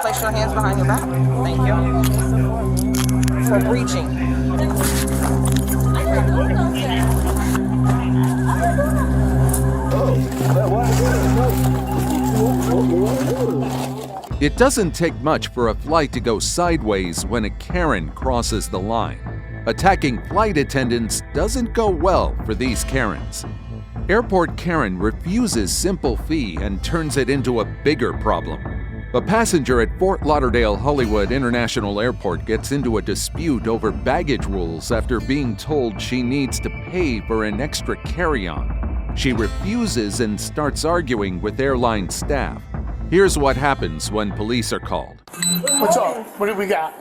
Place your hands behind your back. Thank you. For breaching. It doesn't take much for a flight to go sideways when a Karen crosses the line. Attacking flight attendants doesn't go well for these Karens. Airport Karen refuses simple fee and turns it into a bigger problem. A passenger at Fort Lauderdale Hollywood International Airport gets into a dispute over baggage rules after being told she needs to pay for an extra carry-on. She refuses and starts arguing with airline staff. Here's what happens when police are called. What's up? What do we got?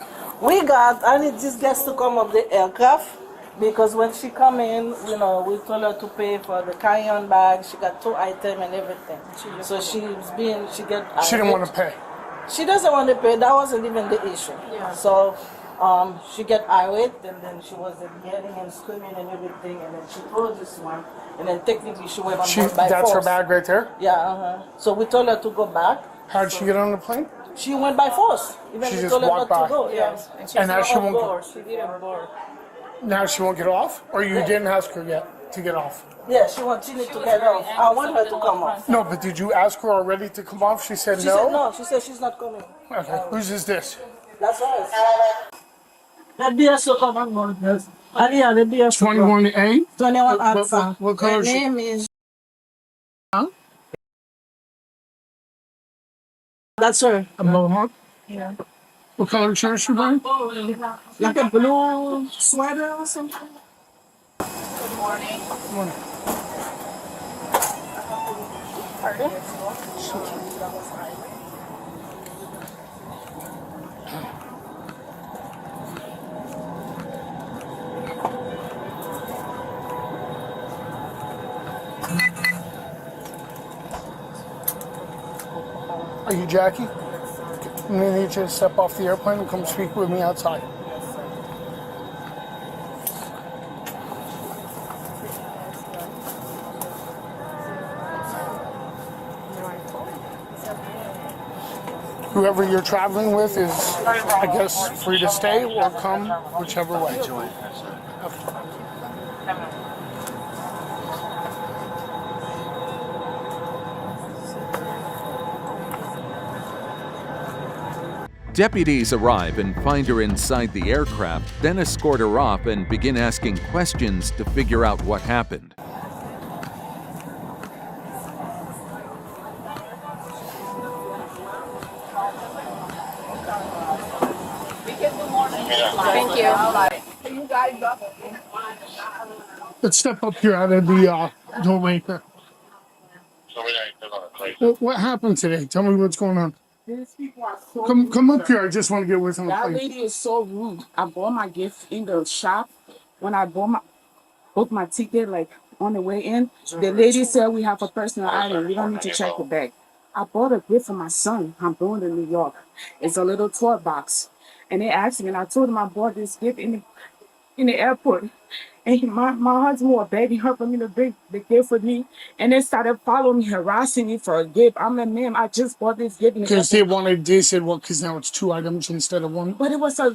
I need these guests to come up the aircraft because when she come in, we told her to pay for the carry-on bag. She got 2 items and everything. So she didn't want to pay. She doesn't want to pay. That wasn't even the issue. Yeah. So she get irate and then she was yelling and screaming and everything and then she told this one and then technically she went on by force. That's her bag right there? Yeah, So we told her to go back. How did she get on the plane? She went by force. Even She we just told her walked not by. to go. Yes. And now she won't go. She didn't board. Now she won't get off? Or you didn't ask her yet to get off? Yeah, she needs to get off. I want her to come off. No, but did you ask her already to come off? She said She no? said no. She said she's not coming. Okay, whose is this? That's us. The BSO come on board, yes. Yeah, the BSO. 21A? 21 What Alpha. color Her is she? name is. Huh? That's her. A mohawk? Yeah. What color shirt is she wearing? Like a blue sweater or something. Good morning. Good morning. Pardon? Are you Jackie? I'm going to need you to step off the airplane and come speak with me outside. Whoever you're traveling with is, I guess, free to stay or come, whichever way. Deputies arrive and find her inside the aircraft, then escort her off and begin asking questions to figure out what happened. Thank you. Let's step up here out of the doorway here. What happened today? Tell me what's going on. These people are so Come up here. I just want to get with him. That lady is so rude. I bought my gift in the shop. When I booked my ticket, like on the way in, the lady said we have a personal item. We don't need to check the bag. I bought a gift for my son. I'm going to New York. It's a little toy box. And they asked me, and I told them I bought this gift in the airport. And my husband was begging her for me to bring the gift with me. And they started following me, harassing me for a gift. I'm like, ma'am, I just bought this gift in the Because airport. they said, well, because now it's 2 items instead of 1. But it was a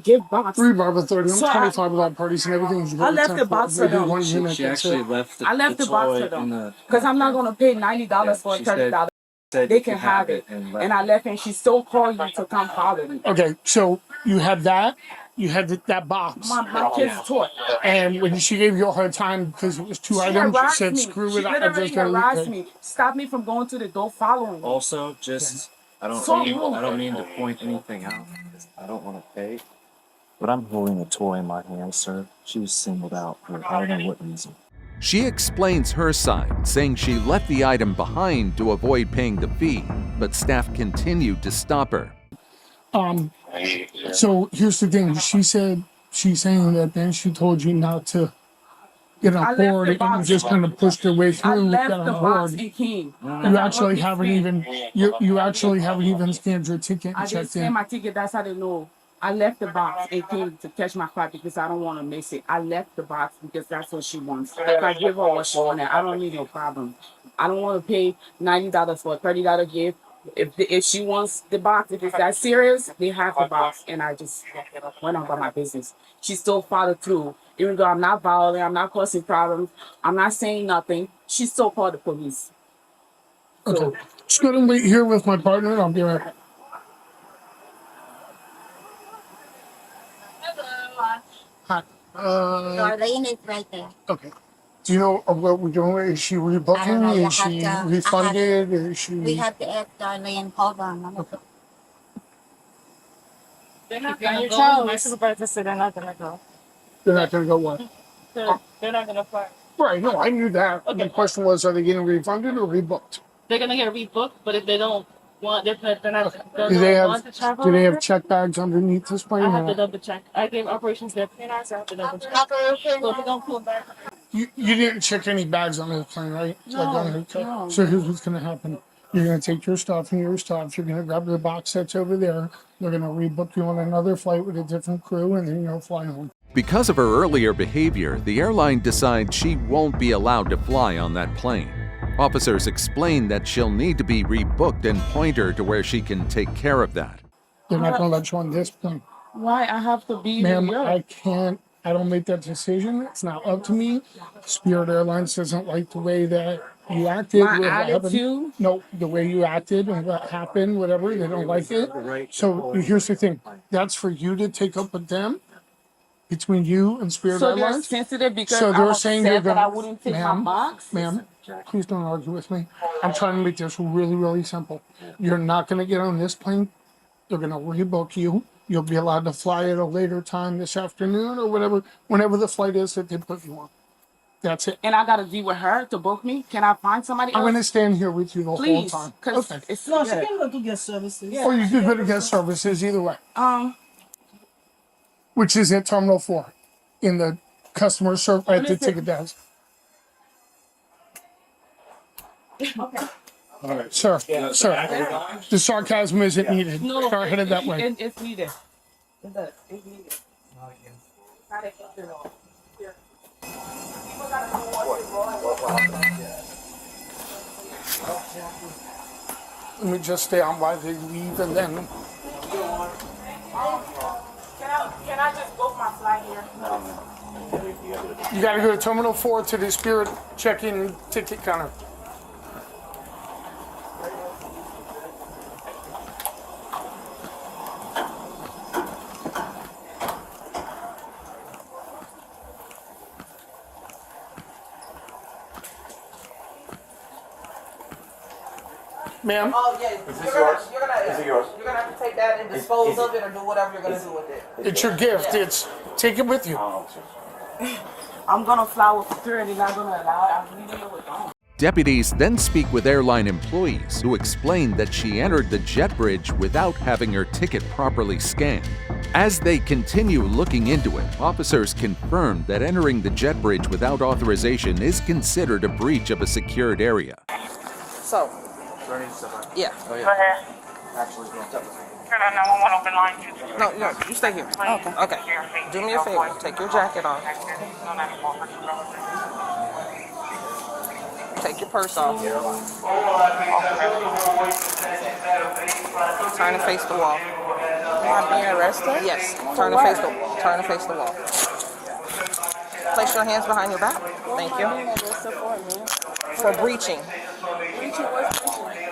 gift box. 3 barber 30, So 25 without parties and everything. I left the box for them. She actually left the I left the box toy for in them the. because I'm not gonna pay $90 for she $30. said They you can could have it, and and I left, and she still called you to come follow me. Okay, so you had that. You had that box. My kid's toy. And when she gave you a hard time because it was 2 She items, you harassed said, me. screw She it. I'm literally just gonna harassed me, stopped me from going to the door, following me. Also, just I So rude. don't mean to point anything out. Because I don't want to pay. But I'm holding a toy in my hand, sir. She was singled out for I don't know what reason. She explains her side, saying she left the item behind to avoid paying the fee, but staff continued to stop her. So here's the thing. She said, she's saying that then she told you not to get on I left board the and you box. just kind of pushed her way I through, left got the on box board. and came. You actually haven't even, you actually haven't even scanned your ticket I and didn't checked scan in. my ticket. That's how they know. I left the box and came to catch my flight because I don't want to miss it. I left the box because that's what she wants. If I give her what she wanted, I don't need no problem. I don't want to pay $90 for a $30 gift If she wants the box, if it's that serious, they have the box. And I just went on by my business. She still followed through. Even though I'm not violent, I'm not causing problems, I'm not saying nothing, she still called the police. Okay. Just go and wait here with my partner and I'll be right back. Hi. Darlene is right there. Okay. Do you know what we're doing? Is she I don't know. rebooking? You Is she have to. refunded? Is she? We have to ask Darlene. Hold on. Okay. They're not gonna go. My supervisor said they're not gonna go. They're not going to go what? They're not gonna fly. Right. No, I knew that. Okay. The question was, are they getting refunded or rebooked? They're gonna get rebooked, but if they don't want, they're not. They Do they don't want to have? travel. Do they over, have check bags underneath this plane? I or have to not? double check. I gave operations their PNR, so I have to double check. So if they don't pull back, You didn't check any bags on the plane, right? No. So here's what's going to happen. You're going to take your stuff and your stuff. You're going to grab the box that's over there. They're going to rebook you on another flight with a different crew, and then you'll fly home. Because of her earlier behavior, the airline decides she won't be allowed to fly on that plane. Officers explain that she'll need to be rebooked and point her to where she can take care of that. They're not going to let you on this plane. Why I have to be Ma'am, here? I can't. I don't make that decision. It's not up to me. Spirit Airlines doesn't like the way that you acted. My what happened. attitude? No, the way you acted and what happened, whatever, they don't like it. So here's the thing. That's for you to take up with them, between you and Spirit So they're Airlines. sensitive because So I'm they're saying upset you're that gonna, I wouldn't take my box? Ma'am, please don't argue with me. I'm trying to make this really, really simple. You're not going to get on this plane. They're going to rebook you. You'll be allowed to fly at a later time this afternoon or whatever, whenever the flight is that they put you on. That's it. And I gotta be with her to book me? Can I find somebody else? I'm going to stand here with you the whole Please, time. because Okay. it's No, she can go to get services. Or you could go to guest services either way, um. which is at Terminal 4 in the customer service at the ticket desk. okay. Sir, the sarcasm isn't needed. No, Start headed that way. It's needed. It's needed. Not accepted at all. Here. People gotta know what's wrong. Let me just stay on while they leave and then. Can I just book my flight here? You got to go to Terminal 4 to the Spirit check-in ticket counter. Ma'am, Oh yeah. You're gonna have to take that and dispose of it or do whatever you're gonna do with it. it's your gift. It's take it with you. I'm gonna fly with security, not gonna allow it. I'm leaving it with them. Deputies then speak with airline employees who explain that she entered the jet bridge without having her ticket properly scanned. As they continue looking into it, officers confirm that entering the jet bridge without authorization is considered a breach of a secured area. So. Yeah. Go ahead. Turn on 911 open line. No, you stay here. Okay. Do me a favor. Take your jacket off. Take your purse off. Turn and face the wall. Am I being arrested? Yes. Turn and face the wall. Place your hands behind your back. Thank you. For breaching.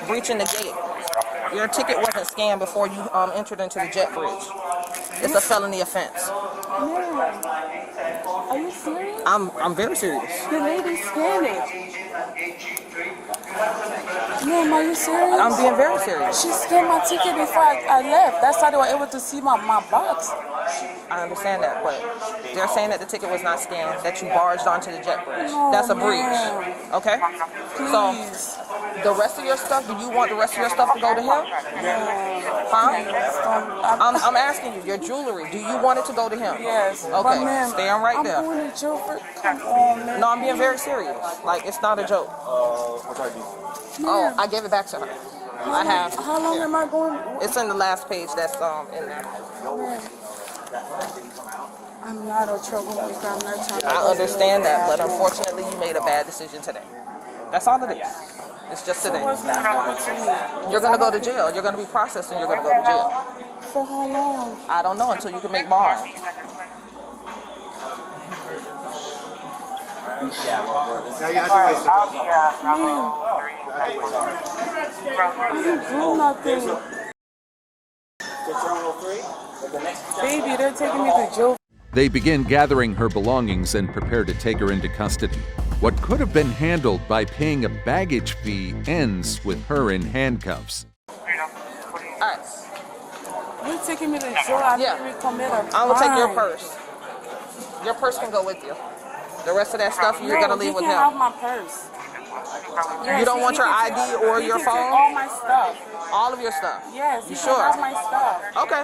Breaching the gate. Your ticket wasn't scanned before you entered into the jet bridge. It's a felony offense. Are you serious? I'm very serious. The lady scanned it. Ma'am, are you serious? I'm being very serious. She scanned my ticket before I left. That's how they were able to see my box. I understand that, but they're saying that the ticket was not scanned, that you barged onto the jet bridge. No, That's a breach. ma'am. Okay? Please. So, the rest of your stuff, do you want the rest of your stuff to go to him? Huh? I'm asking you, your jewelry, do you want it to go to him? Yes. Okay, But ma'am, stand right there. I'm going to jail for. Come on, man. No, I'm being very serious. Like, it's not a joke. Oh, I gave it back to her. I have. How long am I going? It's in the last page that's in there. I'm not a troublemaker. I'm not trying to. I understand that, but unfortunately you made a bad decision today. That's all it is. It's just So today. what's gonna happen to me? You're gonna go to jail. You're gonna be processed and you're gonna go to jail. For how long? I don't know until you can make bond. I didn't do nothing. Baby, they're taking me to jail. They begin gathering her belongings and prepare to take her into custody. What could have been handled by paying a baggage fee ends with her in handcuffs. Alright. You're taking me to jail. I Yeah. didn't commit a crime. I'm gonna take your purse. Your purse can go with you. The rest of that stuff you're gonna leave with You him. can have my purse. Yes, You don't want he your can ID take- or he your can take phone? all my stuff. All of your stuff. Yes, You you sure? can have my stuff. Okay.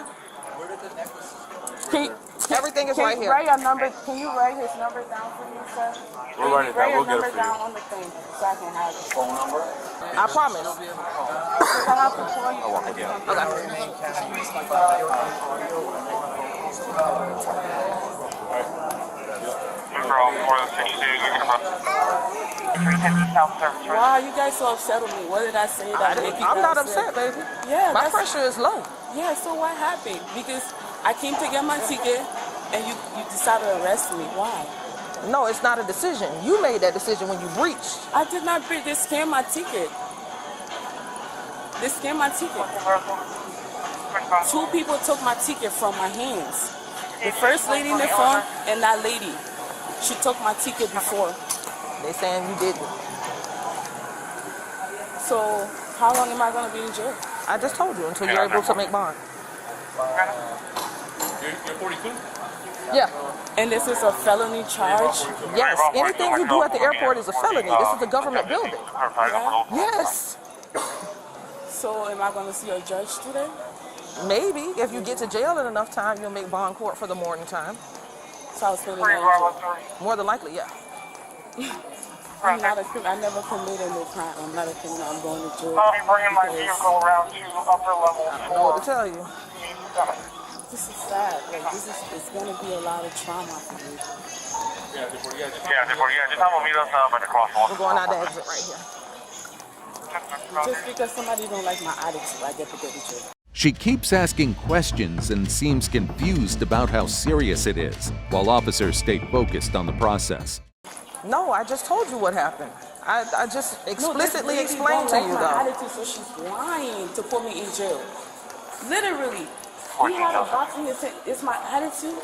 Everything is right here. Write your number. Can you write his number down for me, sir? We'll write it down. We'll get it number for you. down on the thing so I can have it. Phone number? I promise. Because I have to call you. I'll walk again. Okay. Why are you guys so upset with me? What did I say that make you I'm not guys upset, baby. Yeah, My that's- pressure is low. Yeah, so what happened? Because I came to get my ticket and you decided to arrest me. Why? No, it's not a decision. You made that decision when you breached. I did not break. They scammed my ticket. They scammed my ticket. Two people took my ticket from my hands. The first lady in the front and that lady. She took my ticket before. They saying you didn't. So how long am I gonna be in jail? I just told you until you're able to make bond. You're 42? Yeah. And this is a felony charge? Yes. Anything you do at the airport is a felony. This is a government building. Yes. So am I gonna see a judge today? Maybe. If you get to jail in enough time, you'll make bond court for the morning time. So I was spending my jail. More than likely, yeah. I'm not a criminal. I never committed no crime. I'm not a criminal. I'm going to jail. I'll be bringing my because vehicle around to upper level I don't know what to tell you. This is sad. Like it's gonna be a lot of trauma for me. Yeah, just have them meet us at the crosswalk. We're going out the exit right here. Just because somebody don't like my attitude, I get to go to jail. She keeps asking questions and seems confused about how serious it is, while officers stay focused on the process. No, I just told you what happened. I just explicitly No, this lady explained to don't you, like my though. attitude, so she's lying to put me in jail. Literally. He had a box in his hand. It's my attitude.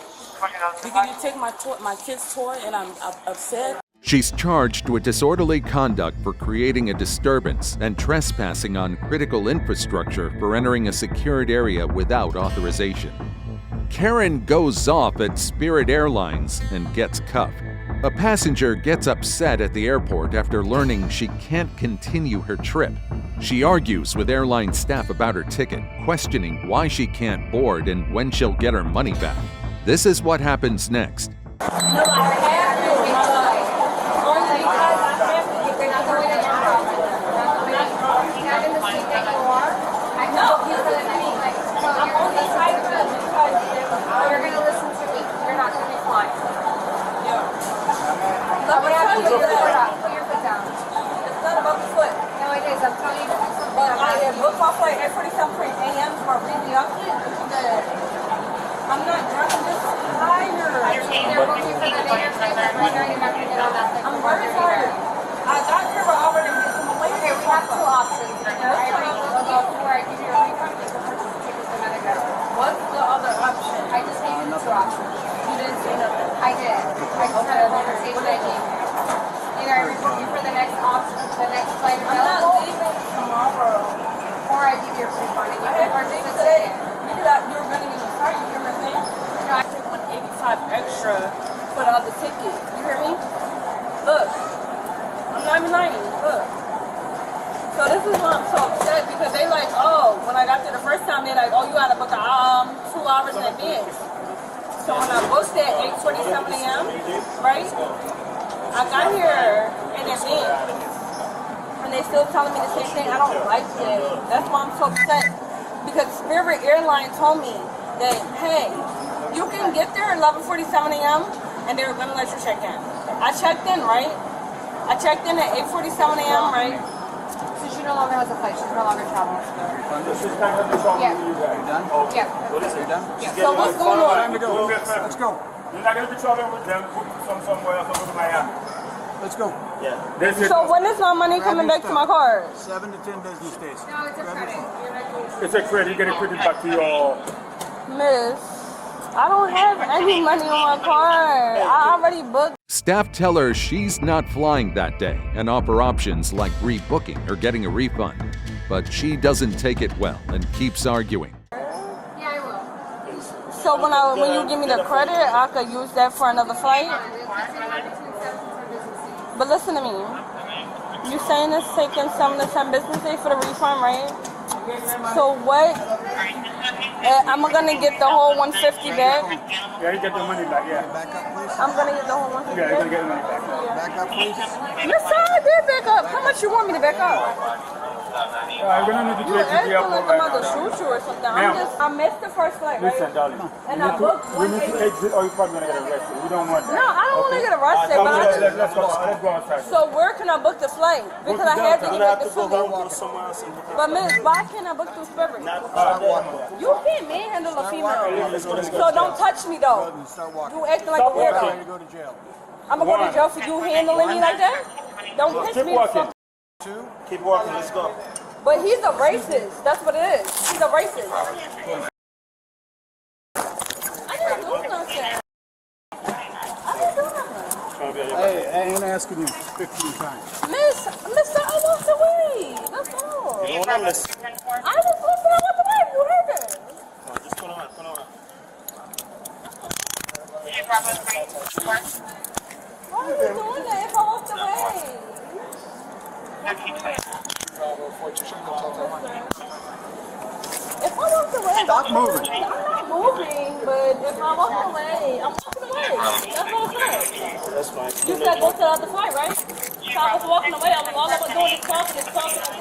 Because you take my kid's toy and I'm upset. She's charged with disorderly conduct for creating a disturbance and trespassing on critical infrastructure for entering a secured area without authorization. Karen goes off at Spirit Airlines and gets cuffed. A passenger gets upset at the airport after learning she can't continue her trip. She argues with airline staff about her ticket, questioning why she can't board and when she'll get her money back. This is what happens next. I'm not drunk, I'm just tired. I'm very tired. I got here, but already I'm away. Okay, we have two options. I will go to where I give you a refund and purchase tickets to another go. What's the other option? I just gave you the two options. You didn't say nothing. I did. I just had a conversation I gave you. Either I rebook you for the next option, the next flight I'm not available, leaving tomorrow. or I give you a refund and you I can had purchase to the say, ticket. you thought you were running in the car, you hear me saying? No, I took 185 extra for the other ticket. You hear me? Look, I'm not even lying. Look. So this is why I'm so upset because they like, oh, when I got there the first time, they like, oh, you gotta book a 2 hours in advance. So when I booked at 8:47 a.m., right? I got here in advance. And they still telling me the same thing. I don't like it. That's why I'm so upset. Because Spirit Airlines told me that, hey, you can get there at 11:47 a.m. and they were gonna let you check in. I checked in, right? I checked in at 8:47 a.m., right? she no longer has a flight. She's no longer traveling. She's not going to be talking Yeah. to you guys. Done? Yeah. What is it? Done? So what's going on? Time to go. Let's go. You're not going to be traveling with them somewhere else over to Miami. Let's go. Yeah. So when is my money coming back to my card? 7 to 10 business days. No, it's a credit. You're not It's a credit. You get it printed back to your... Miss, I don't have any money on my card. I already booked. Staff tell her she's not flying that day and offer options like rebooking or getting a refund. But she doesn't take it well and keeps arguing. Yeah, I will. So when you give me the credit, I could use that for another flight. But listen to me. You saying it's taking 7 to 10 business days for the refund, right? So what? I'm gonna get the whole 150 back. Yeah, you get the money back, yeah. Back up, please. I'm gonna get the whole 150 Yeah, you're going to back. get the money back. Back up, please. Miss, I did back up. How much you want me to back up? I'm going to need to You take you to the acting like airport I'm right about to now. shoot you or something. Ma'am. I missed the first flight, right? Listen, darling. And I booked We need to 180. exit or you're probably going to get arrested. We don't want that. No, I don't want to get arrested, Come but on, I just... let's go outside. So where can I book the flight? Because I had to get back to Philly. somewhere else. But miss, why can't I book through Spirit? You can't manhandle a female. So don't touch me though. Start walking. You acting like a Ready weirdo. to go to jail. I'm gonna go to jail for you handling me like that? Don't piss Keep me the walking. fuck. Keep walking. Let's go. But he's a racist. That's what it is. He's a racist. I didn't do nothing. I didn't do nothing. Hey, I ain't asking you 15 times. Mister, I walked away. That's all. You don't want to listen. I just listened. I walked away. You heard that. Just put on. Why are you doing that if I walked away? If I walked away, Stop moving. I'm not moving, but if I walk away, I'm walking away. That's what I said. That's fine. You said go to the other flight, right? So I was walking away. All I was doing is talking and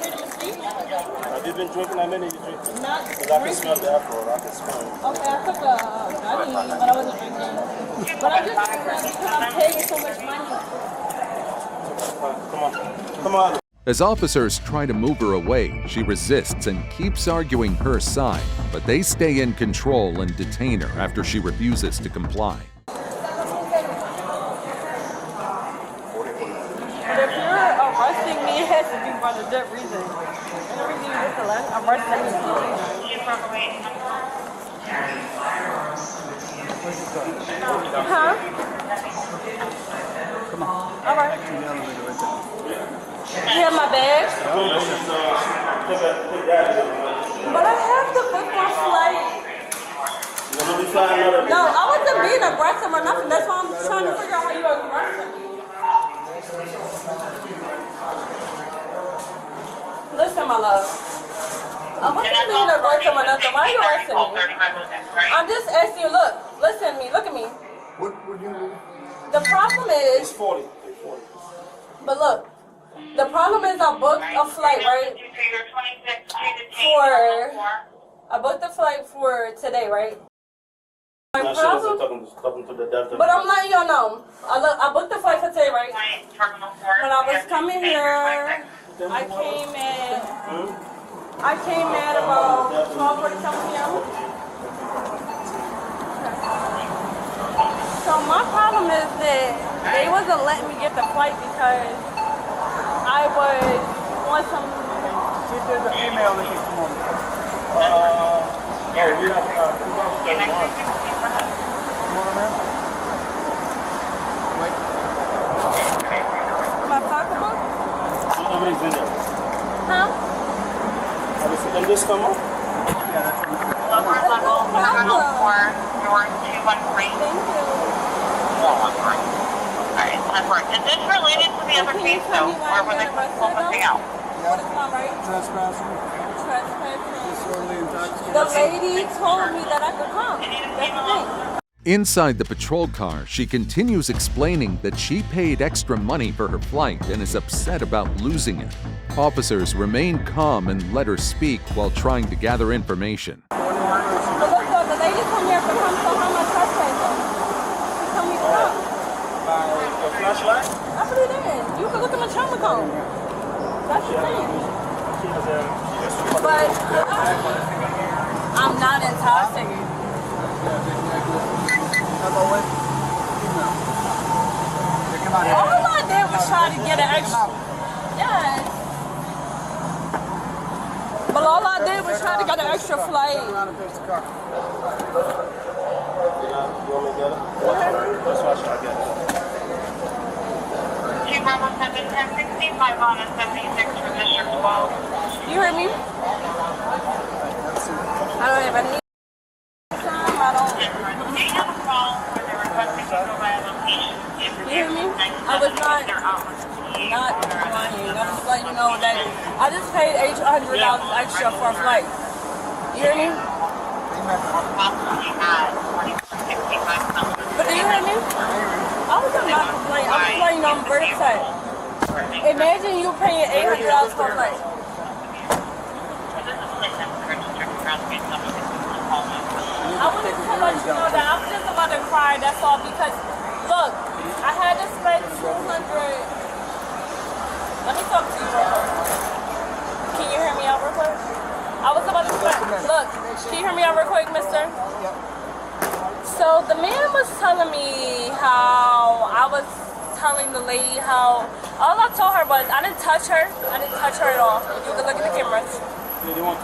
reading the street. Have you been drinking? How many you drinking? Not Because I can smell drinking. the alcohol. I can smell it. Okay, I took a honey, but I wasn't drinking. But I'm just because I'm paying so much money. Come on. Come on. As officers try to move her away, she resists and keeps arguing her side, but they stay in control and detain her after she refuses to comply. But if you're arresting me, it has to be for a good reason. And the reason you just arresting me for a reason. Huh? Come on. All right. Back to the elevator right there. You have my bag? But I have to book my flight. No, I wasn't being aggressive or nothing. That's why I'm trying to figure out how you are aggressive. Listen, my love. I wasn't being aggressive or nothing. Why are you arresting me? I'm just asking you, listen to me, look at me. What would you... The problem is, but look, the problem is I booked a flight, right? I booked a flight for today, right? My problem, but I'm letting y'all know. I booked the flight for today, right? When I was coming here, I came at about 12:47 p.m. So my problem is that they wasn't letting me get the flight because I was on some... See if there's an email that can come on. We have Come on, man. Wait. My pocketbook? Somebody's in there. Huh? Have you seen this come up? Yeah, that's right. Is this related to the other case though, or were they pull something out? What is my right? Trespassing. Trespassing. Disorderly intoxication. The lady told me that I could come. That's the thing. Inside the patrol car, she continues explaining that she paid extra money for her flight and is upset about losing it. Officers remain calm and let her speak while trying to gather information. But look, the lady told me I could come, so how am I trespassing? She told me to come. Your flashlight? I put it in. You can look at my trauma code. That's the thing. try to get an extra. Yes. But all I did was try to get an extra flight. Turn around and fix the car. You want me to get it? That's why I should get it. Bravo 7, 1065 on a 76 for District 12. You heard me? I don't even need time. I don't. They have a call where they're requesting to go by a location. You hear me? I was not lying. I'm just letting you know that I just paid $800 extra for a flight. You hear me? But do you hear me? I was not complaining. I'm complaining on birth side. Imagine you paying $800 for a flight. I wanted to let you know that I was just about to cry, that's all, because, look, I had to spend $200. Let me talk to you real quick. Can you hear me out real quick? I was about to spend, look, can you hear me out real quick, mister? So the man was telling me how I was telling the lady how, all I told her was, I didn't touch her at all. You can look at the cameras.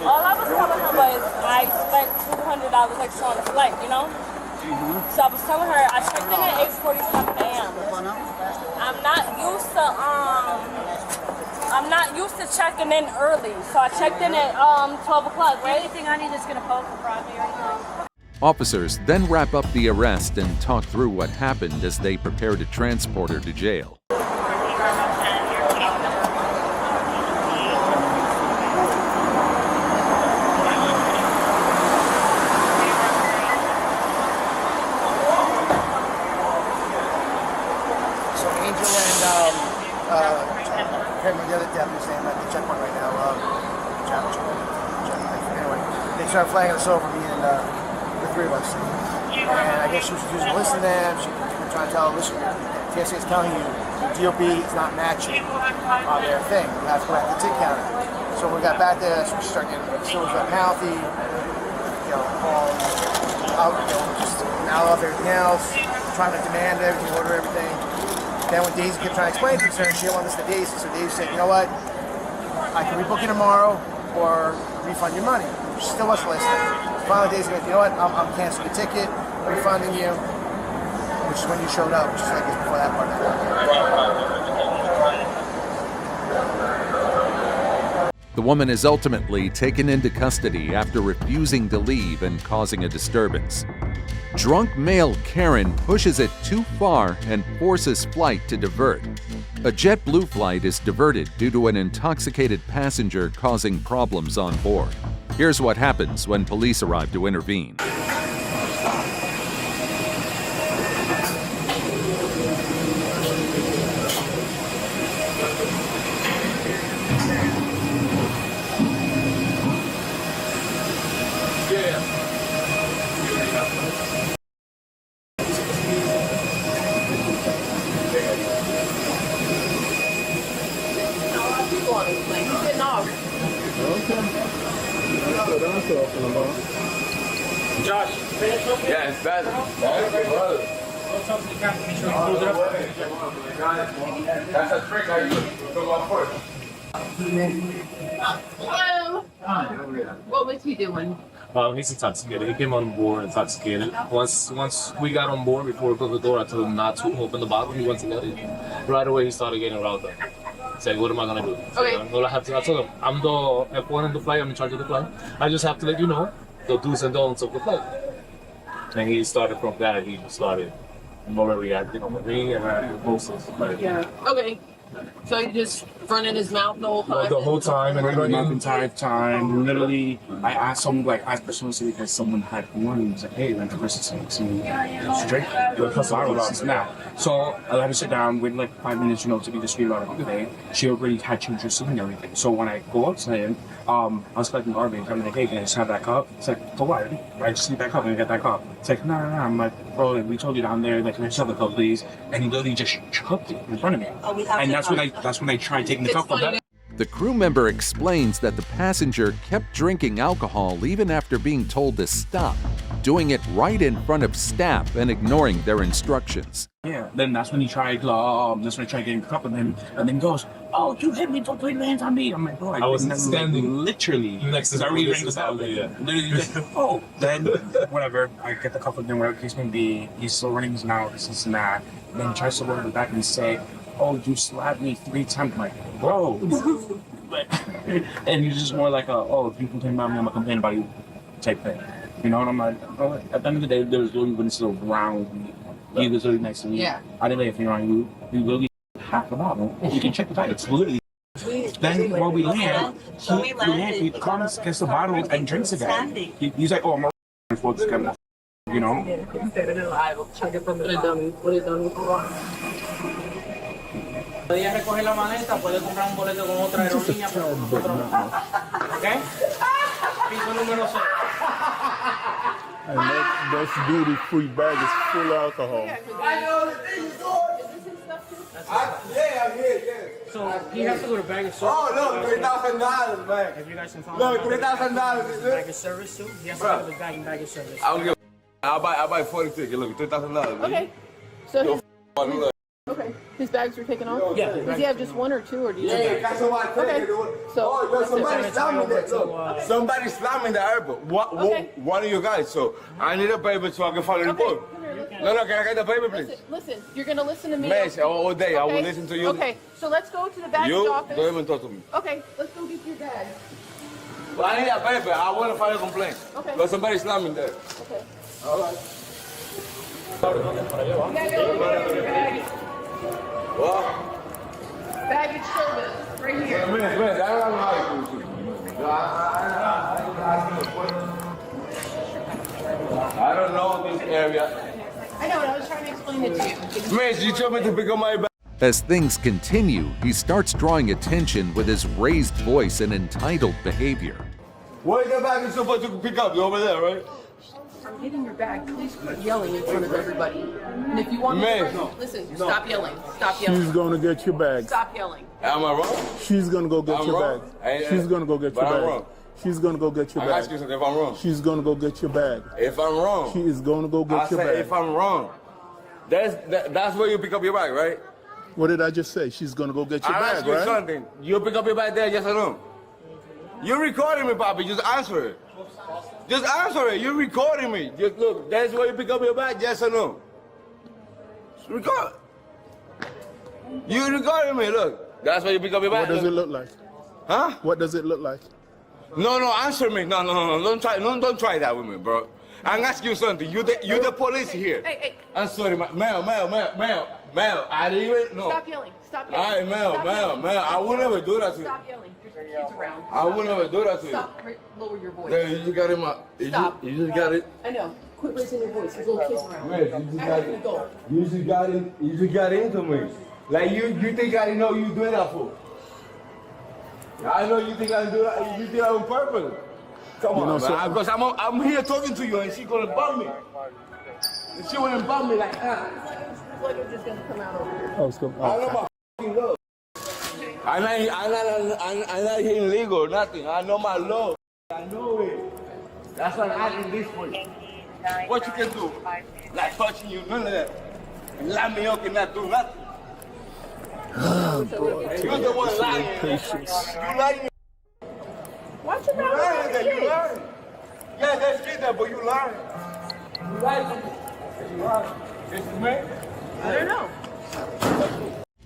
All I was telling her was I spent $200 extra on the flight, you know? So I was telling her I checked in at 8:47 a.m. I'm not used to checking in early, so I checked in at 12 o'clock, right? Anything I need is gonna poke for Broadway or anything. Officers then wrap up the arrest and talk through what happened as they prepare to transport her to jail. The other deputies saying at the checkpoint right now. Anyway, they started flagging us over, me and the three of us. And I guess she was refusing to listen to them. She was trying to tell them, listen, TSA is telling you the DOB is not matching their thing. You have to go back to the tick counter. So when we got back there, so we started getting still got mouthy, just now of everything else, trying to demand everything, order everything. Then when Daisy kept trying to explain things to her, she didn't want to listen to Daisy, so Daisy said, you know what, I can rebook you tomorrow or refund your money. She still wasn't listening. So finally Daisy goes, you know what, I'm canceling your ticket, refunding you, which is when you showed up, which is I guess before that part happened. The woman is ultimately taken into custody after refusing to leave and causing a disturbance. Drunk male Karen pushes it too far and forces flight to divert. A JetBlue flight is diverted due to an intoxicated passenger causing problems on board. Here's what happens when police arrive to intervene. Josh, yeah, it's better. Go talk to the captain, make sure he pulls it up. That's a trick I use. Go on first. Hello. What was he doing? He's intoxicated. He came on board intoxicated. Once we got on board, before we closed the door, I told him not to open the bottle. He went to get it. Right away, he started getting riled up. Said, what am I gonna do? Okay. All I have to, I told him, I'm the F1 in the flight. I'm in charge of the flight. I just have to let you know the do's and don'ts of the flight. And he started from that. He started overreacting on me and the posters. Yeah. Okay. So he just running his mouth the whole time? The whole time. And running mouth the entire time. Literally, I asked someone, personally because someone had warned me. He was like, hey, like the person saying to me, straight, you're viral about this now. So I let her sit down, wait like 5 minutes, to be discreet about everything. She already had changed her scene and everything. So when I go up to him, I was collecting garbage. I'm like, hey, can I just have that cup? It's like, for what? I just need that cup and I get that cup. It's like, no. I'm like, bro, like, we told you down there, like, can I just have the cup, please? And he literally just chucked it in front of me. And that's when I tried taking the cup from that. The crew member explains that the passenger kept drinking alcohol even after being told to stop. doing it right in front of staff and ignoring their instructions. Yeah, then that's when he tried getting a cup of him, and then goes, "Oh, you hit me! Don't put your hands on me!" I'm like, "Bro, I was standing literally next to the police. Oh, then whatever. I get the cup of him, whatever the case may be. He's still running his mouth. This and that. And then he tries to go to the back and say, "Oh, you slapped me 3 times." I'm like, "Bro." And he's just more like, "Oh, if you complain about me, I'm gonna complain about you," type thing. You know, and I'm like, oh, at the end of the day, there's literally when it's around me. He was literally next to me. Yeah. I didn't lay a finger on you. You literally half the bottle. You can check the title. It's literally. Then when we land, he comes, gets the bottle and drinks again. He's like, "Oh, I'm a for this guy," you know. Podía recoger la maleta, puede comprar un boleto con otra aerolínea, pero con nosotros no. ¿Ok? Piso número 6. And that's duty-free bag is full of alcohol. So he has to go to bag of service. Oh, look, $3,000, man. Have you guys been Look, $3,000. bag of service too? He has to go to the bag of service. I don't give I'll buy 40 tickets. Look, $3,000. Okay. So okay. His bags were taken off? Yeah. Does he have just one or two, or do you Yeah, got somebody okay. So, somebody slammed me there. Look, somebody slammed me in the airport. One of you guys. So, I need a paper so I can follow the book. No, can I get the paper, please? Listen, you're going to listen to me. Miss, all day. I will listen to you. Okay, so let's go to the baggage office. Don't even talk to me. Okay, let's go get your bag. Well, I need a paper. I want to file a complaint. Okay. But somebody slammed me there. Okay. All right. What? Baggage service, right here. I don't know how to do it. I don't know this area. I know, and I was trying to explain it to you. Miss, you told me to pick up my bag. As things continue, he starts drawing attention with his raised voice and entitled behavior. Where's the bag is supposed to pick up? Over there, right? I'm getting your bag. Please quit yelling in front of everybody. And if you want me to listen, stop yelling. Stop yelling. She's gonna get your bag. Stop yelling. Am I wrong? She's gonna go get your wrong. bag. She's gonna go get your But I'm bag. wrong. She's gonna go get your I'm bag. asking if I'm wrong. She's gonna go get your bag. If I'm wrong. She is gonna go get your I bag. say if I'm wrong. That's where you pick up your bag, right? What did I just say? She's gonna go get your I'm bag, asking you right? something. You pick up your bag there, yes or no? You're recording me, Bobby. Just answer it. Just answer it. You're recording me. Just look. That's where you pick up your bag, yes or no? Just record. You recording me. Look. That's where you pick up your bag. What does it look like? Huh? What does it look like? No, answer me. No. Don't try that with me, bro. I'm asking you something. You the police here. Hey. I'm sorry, Mel. I didn't even know. Stop yelling. Stop yelling. All right, Mel. I would never do that to you. Stop yelling. There's kids around. I would never do that to you. Stop. Lower your voice. Yeah, you got it, Stop. You just got it. I know. Quit raising your voice. There's little kids around. Man, you just got it. You just got into me. Like you think I know you doing that for? I know you think I do that. You think I'm on purpose. Come on, man. Because I'm here talking to you, and she gonna bump me. And she wanna bump me like that. It's like it's just gonna come out over here. Oh, it's good. I know my fucking law. I'm not here illegal or nothing. I know my law. I know it. That's why I'm acting this way. What you can do? Not touching you, none of that. And lie me up and not do nothing. Oh, boy. You're the one lying. Patience. You lying. Watch your mouth. You lying. Yeah, that's it, but you lying. You lying. You lying. It's me. I don't know.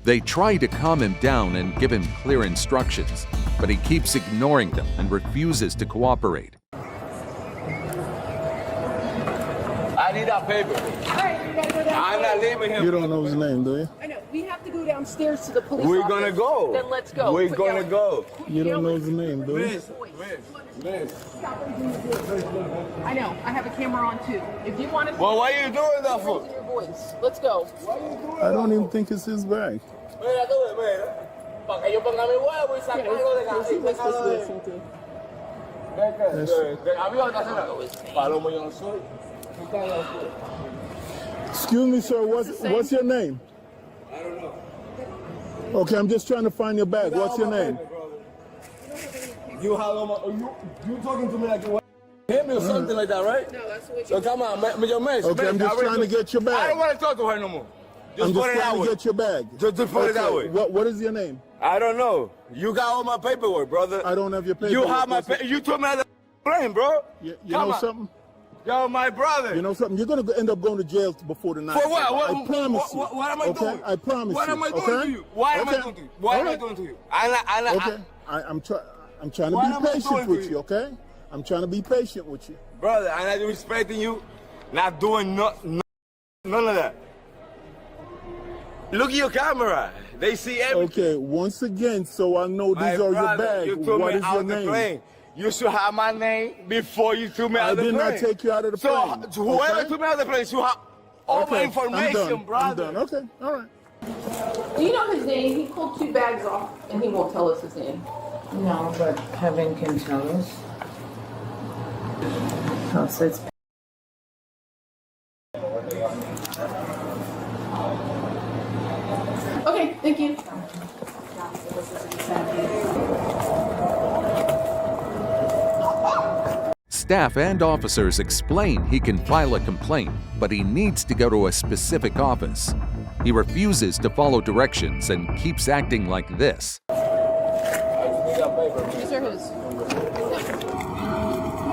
They try to calm him down and give him clear instructions, but he keeps ignoring them and refuses to cooperate. I need that paper. All right, you gotta go down. I'm not leaving him. You don't know his name, do you? I know. We have to go downstairs to the police We're office. gonna go. Then let's go. We're Quit gonna yelling. go. You don't know his name, do you? Miss. I know. I have a camera on too. If you want to. Well, why are you doing that for? Your voice. Let's go. I don't even think it's his bag. Excuse me, sir. What's your name? I don't know. Okay, I'm just trying to find your bag. What's your name? You talking to me like you hit me or something like that, right? No, that's what So come on, man, your man. Okay, I'm just trying to get your bag. I don't want to talk to her no more. Just I'm put just it that trying to way. get your bag. Just put it that way. What is your name? I don't know. You got all my paperwork, brother. I don't have your paperwork. You have my You told me I had a plane, bro. You know something? Yo, my brother. You know something? You're going to end up going to jail before the night. For what? I promise you. What am I okay? doing? I promise what you. What am I doing okay? to you? What am I Okay. doing to you? What am I doing to you? Okay. I'm trying to be patient with you, okay? I'm trying to be patient with you. Brother, I'm not respecting you. Not doing none of that. Look at your camera. They see everything. Okay, once again, so I know My these are your brother, bags. You took What me is out your the name? plane. You should have my name before you took me out of the plane. I did not take you out of the plane. So whoever okay? took me out of the plane should have all my information, brother. I'm done. Okay, all right. Do you know his name? He pulled 2 bags off and he won't tell us his name. No, but Kevin can tell us. Oh, so it's Okay, thank you. Staff and officers explain he can file a complaint, but he needs to go to a specific office. He refuses to follow directions and keeps acting like this. These are his.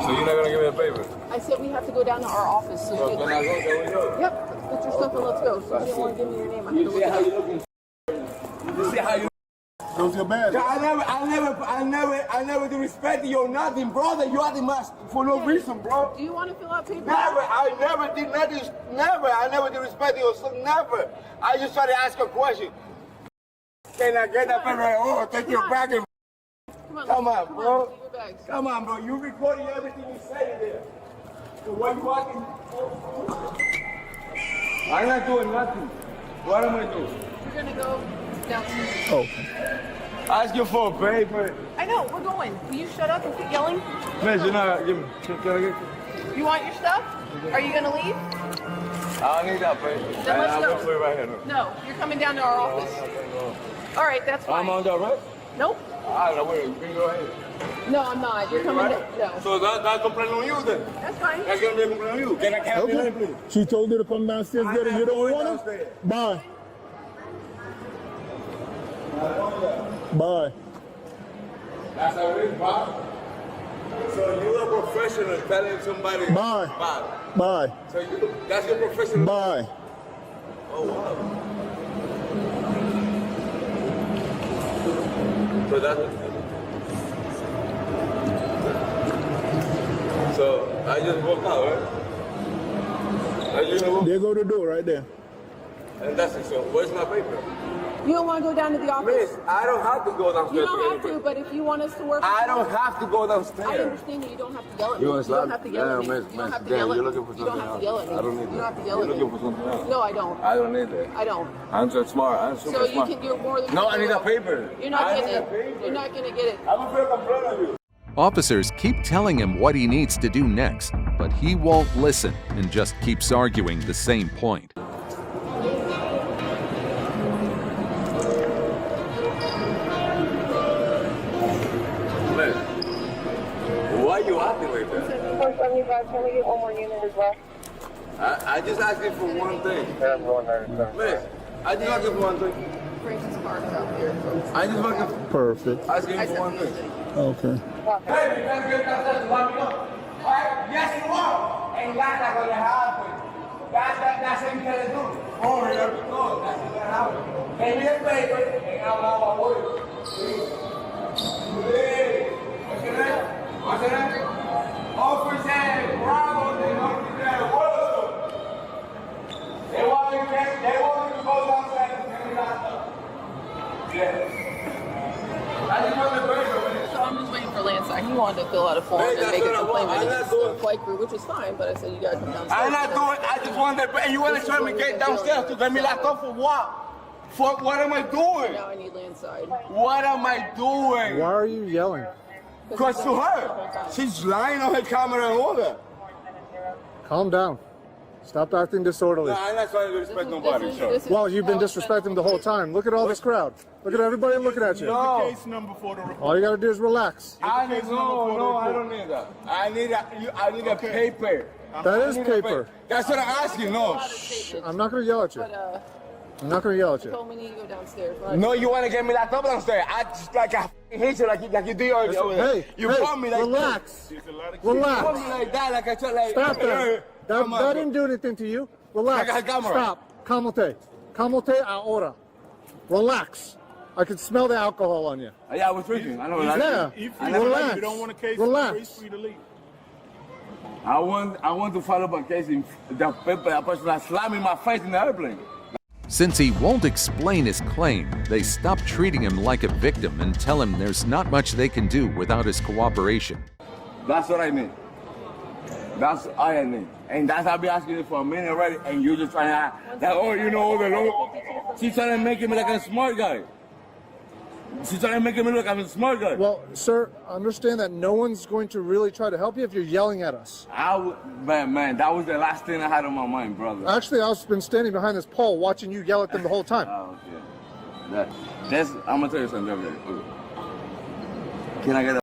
So you're not gonna give me a paper? I said we have to go down to our office. So So can I go? Can we go? Yep, let's put your stuff and let's go. So if you don't want to give me your name, I have to You look see it how up. you looking? You see how you? Those your bags. I never disrespect you or nothing, brother. You are the mask for no reason, bro. Do you want to fill out paper? I never did nothing. Never. I never disrespect you. So never. I just try to ask a question. Can I get that paper? Oh, take your bag and. Come on, bro. Take your bags. Come on, bro. You recording everything you say there. So why you walking? I'm not doing nothing. What am I doing? We're gonna go downstairs. Oh. Ask you for a paper. I know, we're going. Will you shut up and quit yelling? Miss, you know, give me. Can I get? You want your stuff? Are you gonna leave? I don't need that paper. Then let's I'm go. gonna put it right here. No, you're coming down to our office. All right, that's fine. I'm on that, right? Nope. I don't know where. Bring it right here. No, I'm not. You're coming down. No. So that complaint on you then? That's fine. That's gonna be a complaint on you. Can I have your name, please? She told you to come downstairs, get it. You don't want it? Bye. Bye. That's how it is, Bob. So you're a professional telling somebody. Bye. Bye. Bye. So that's your professional. Bye. Oh wow. So So I just walk out, right? There go the door right there. And that's it. So where's my paper? You don't want to go down to the office? Miss, I don't have to go downstairs. You don't have to, but if you want us to work... I don't have to go downstairs. I understand that you don't have to yell at me. You You want to don't have to yell at me. Miss, You don't have to damn, yell at you're me. looking for You don't something have to yell at me. else. I don't need that. You don't have to yell at me. You're looking for something else. No, I don't. I don't need that. I don't. I'm so smart. I'm super So you smart. can, you're more than... No, I need a paper. You're not I getting need a it. paper. You're not going to get it. I'm afraid to complain on you. Officers keep telling him what he needs to do next, but he won't listen and just keeps arguing the same point. Why are you acting like that? 475, can we get one more unit as well? I just asked you for one thing. Miss, I just asked you for one thing. Francis Park's out here. I just want to Perfect. ask you for one thing. Okay. Hey, you guys get that let me know. All right? Yes, you are. And that's not going to happen. That's what you got to do. Oh, here we go. That's what's going to happen. Give me a paper, and I'm on my way. Hey, what's your name? What's your name? Officer Bravo, they officer Wilson. They want you to go downstairs and get it out. Yes. I just want the paper. So I'm just waiting for Lance. He wanted to fill out a form Hey, and that's make a what I complaint want. with I'm his not doing- flight crew, which is fine, but I said you gotta come downstairs. I'm not doing. I just want that. And you want to try me get downstairs to get me locked up for what? For what am I doing? Now I need Lance side. What am I doing? Why are you yelling? Because to her, she's lying on her camera and all that. Calm down. Stop acting disorderly. No, I'm not trying to disrespect nobody, sure. Well, you've been disrespecting the whole time. Look at all this crowd. Look at everybody looking at you. No. All you gotta do is relax. I don't need that. I need a paper. That is paper. That's what I'm asking. No. I'm not gonna yell at you. I'm not gonna yell at you. told me to go downstairs. No, you want to get me locked up downstairs. I just like I hate you like you do over there. Hey, you hey, call me like relax. You Relax. call me like that, like I told like. Stop that. That didn't do anything to you. Relax. I got a camera. Stop. Calmate. Calmate ahora. Relax. I can smell the alcohol on you. Yeah, I was drinking. I know. Yeah. Relax. You don't want a case. Relax. I want to follow up a case in the paper. A person that slammed me in my face in the airplane. Since he won't explain his claim, they stop treating him like a victim and tell him there's not much they can do without his cooperation. That's what I need. That's all I need. And that's I've been asking you for a minute already, and you just trying to act like, oh, you know the law. She's trying to make me like a smart guy. She's trying to make me look like I'm a smart guy. Well, sir, understand that no one's going to really try to help you if you're yelling at us. Man, that was the last thing I had on my mind, brother. Actually, I've been standing behind this pole watching you yell at them the whole time. Oh, okay. I'm gonna tell you something. Okay. Can I get a...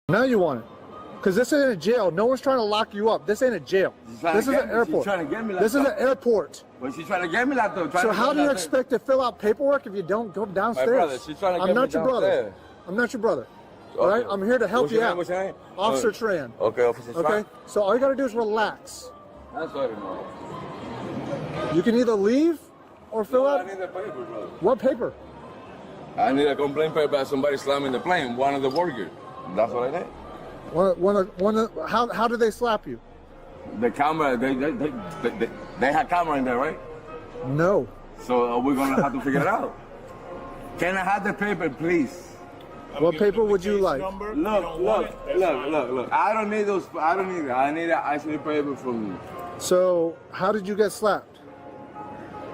Now you want it. Because this ain't a jail. No one's trying to lock you up. This ain't a jail. This is an airport. She's trying to get me like this is an airport. Well, she's trying to get me like that. So how do you expect to fill out paperwork if you don't go downstairs? My brother, she's trying to get me downstairs. I'm not your brother. All right? I'm here to help you out. What's your name? Officer Tran. Okay, Officer Tran. Okay? So all you got to do is relax. That's what I know. You can either leave or fill out... I need a paper, brother. What paper? I need a complaint paper about somebody slamming the plane, one of the workers. That's what I need. How did they slap you? The camera, they had camera in there, right? No. So we're gonna have to figure it out. Can I have the paper, please? What paper would you like? Look. I don't need those. I don't need that. I need an actual paper from you. So how did you get slapped?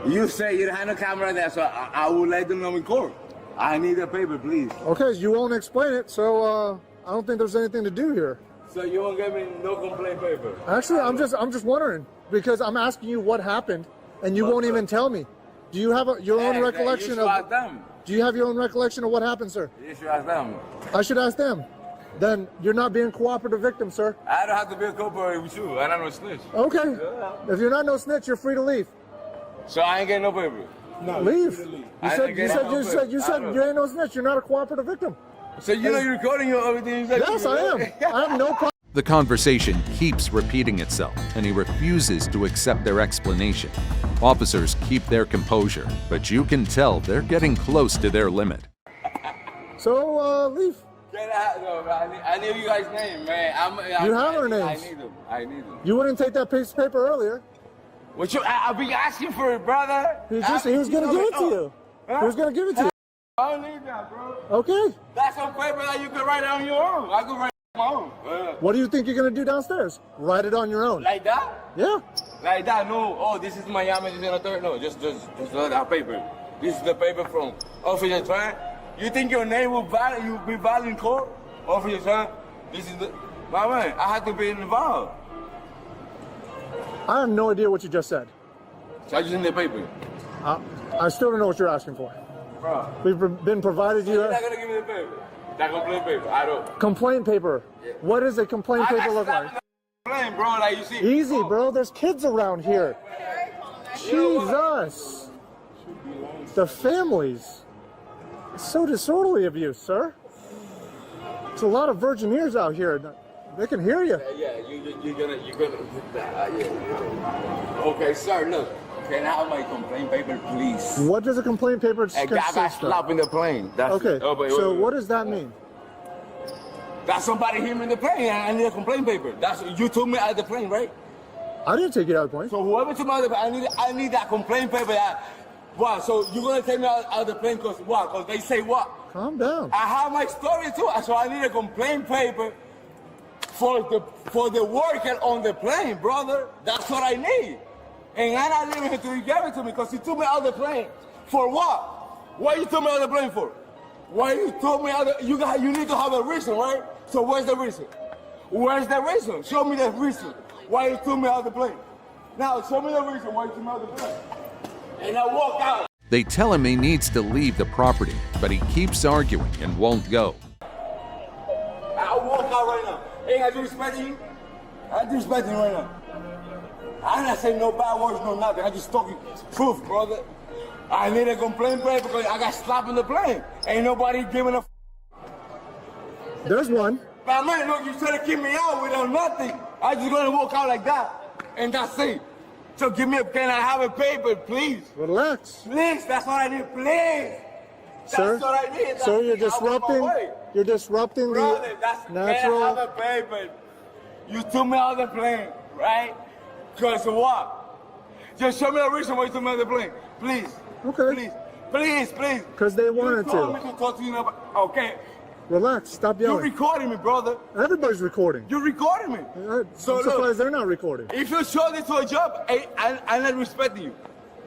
You say you don't have no camera there, so I will let them know in court. I need a paper, please. Okay, you won't explain it, so I don't think there's anything to do here. So you won't give me no complaint paper? Actually, I'm just wondering because I'm asking you what happened, and you won't even tell me. Do you have your own recollection you should ask them. Do you have your own recollection of what happened, sir? You should ask them. I should ask them. Then you're not being a cooperative victim, sir. I don't have to be a cooperative with you. I'm not no snitch. Okay. Yeah. If you're not no snitch, you're free to leave. So I ain't getting no paper. No, leave. You said you ain't no snitch. You're not a cooperative victim. So you know you're recording everything. Yes, I am. I have no problem. The conversation keeps repeating itself, and he refuses to accept their explanation. Officers keep their composure, but you can tell they're getting close to their limit. So, leave. I need you guys' name, man. You have our names. I need them. You wouldn't take that piece of paper earlier. What you? I'll be asking for it, brother. He was gonna give it to you. He was gonna give it to you. I don't need that, bro. Okay. That's some paper that you can write on your own. I can write it on my own. What do you think you're gonna do downstairs? Write it on your own. Like that? Yeah. Like that? No. Oh, this is Miami. This is a third. No, just that paper. This is the paper from Officer Tran. You think your name will be valid in court? Officer Tran. This is the. My man, I have to be involved. I have no idea what you just said. So I just need the paper. I still don't know what you're asking for. Bro. We've been provided you. You're not gonna give me the paper. That complaint paper. I don't. Complaint paper. Yeah. What does a complaint paper look like? Complaint, bro. Like you see. Easy, bro. There's kids around here. Jesus. The families. It's so disorderly of you, sir. It's a lot of virgin ears out here. They can hear you. Yeah, you're gonna. Yeah. Okay, sir. Look. Can I have my complaint paper, please? What does a complaint paper consist of? A guy got slapped in the plane. That's okay. So what does that mean? That somebody hit me in the plane and I need a complaint paper. That's you took me out of the plane, right? I didn't take you out of the plane. So whoever took me out of the plane, I need that complaint paper. What? So you're gonna take me out of the plane because what? Because they say what? Calm down. I have my story too, so I need a complaint paper for the worker on the plane, brother. That's what I need. And I'm not leaving him till you give it to me because he took me out of the plane. For what? Why you took me out of the plane for? Why you took me out of you need to have a reason, right? So where's the reason? Where's the reason? Show me the reason. Why you took me out of the plane? Now, show me the reason why you took me out the plane. And I walk out. They tell him he needs to leave the property, but he keeps arguing and won't go. I'll walk out right now. Hey, I disrespecting you? I disrespecting you right now. I'm not saying no bad words, no nothing. I just talking truth, brother. I need a complaint plane because I got slapped in the plane. Ain't nobody giving a There's one. But man, look, you trying to keep me out without nothing. I just gonna walk out like that. And that's it. So give me can I have a paper, please? Relax. Please, that's what I need, please. Sir, That's what I need. sir, you're disrupting Brother, the that's natural. Can I have a paper? You took me out of the plane, right? Because of what? Just show me a reason why you took me out of the plane. Please. Okay. Please. Because they wanted You told me to. to talk to you about, okay. Relax. Stop You're yelling. recording me, brother. Everybody's recording. You're recording me. I'm So surprised look, they're not recording. if you show this to a job, I'm not respecting you.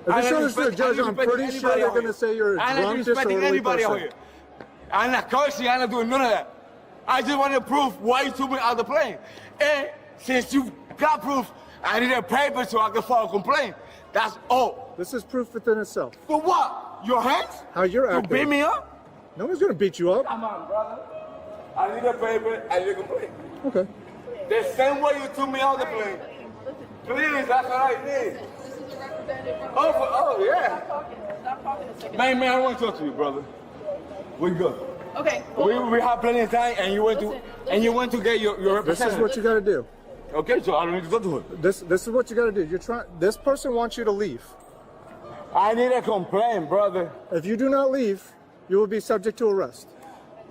If you show this to a judge, I'm pretty sure they're going to say you're a I'm not drunk, respecting disorderly anybody out person. here. I'm not cursing, I'm not doing none of that. I just want to prove why you took me out of the plane. And since you got proof, I need a paper so I can file a complaint. That's all. This is proof within itself. For what? Your hands? How you're You acting. beat me up? No one's going to beat you up. Come on, brother. I need a paper, I need a complaint. Okay. The same way you took me out of the plane. Please, that's what I need. Oh, yeah. Stop talking a second. Man, I want to talk to you, brother. We good. Okay. We have plenty of time, and you went to get your This is representative. what you got to do. Okay, so I don't need to talk to her. This is what you got to do. You're trying. This person wants you to leave. I need a complaint, brother. If you do not leave, you will be subject to arrest.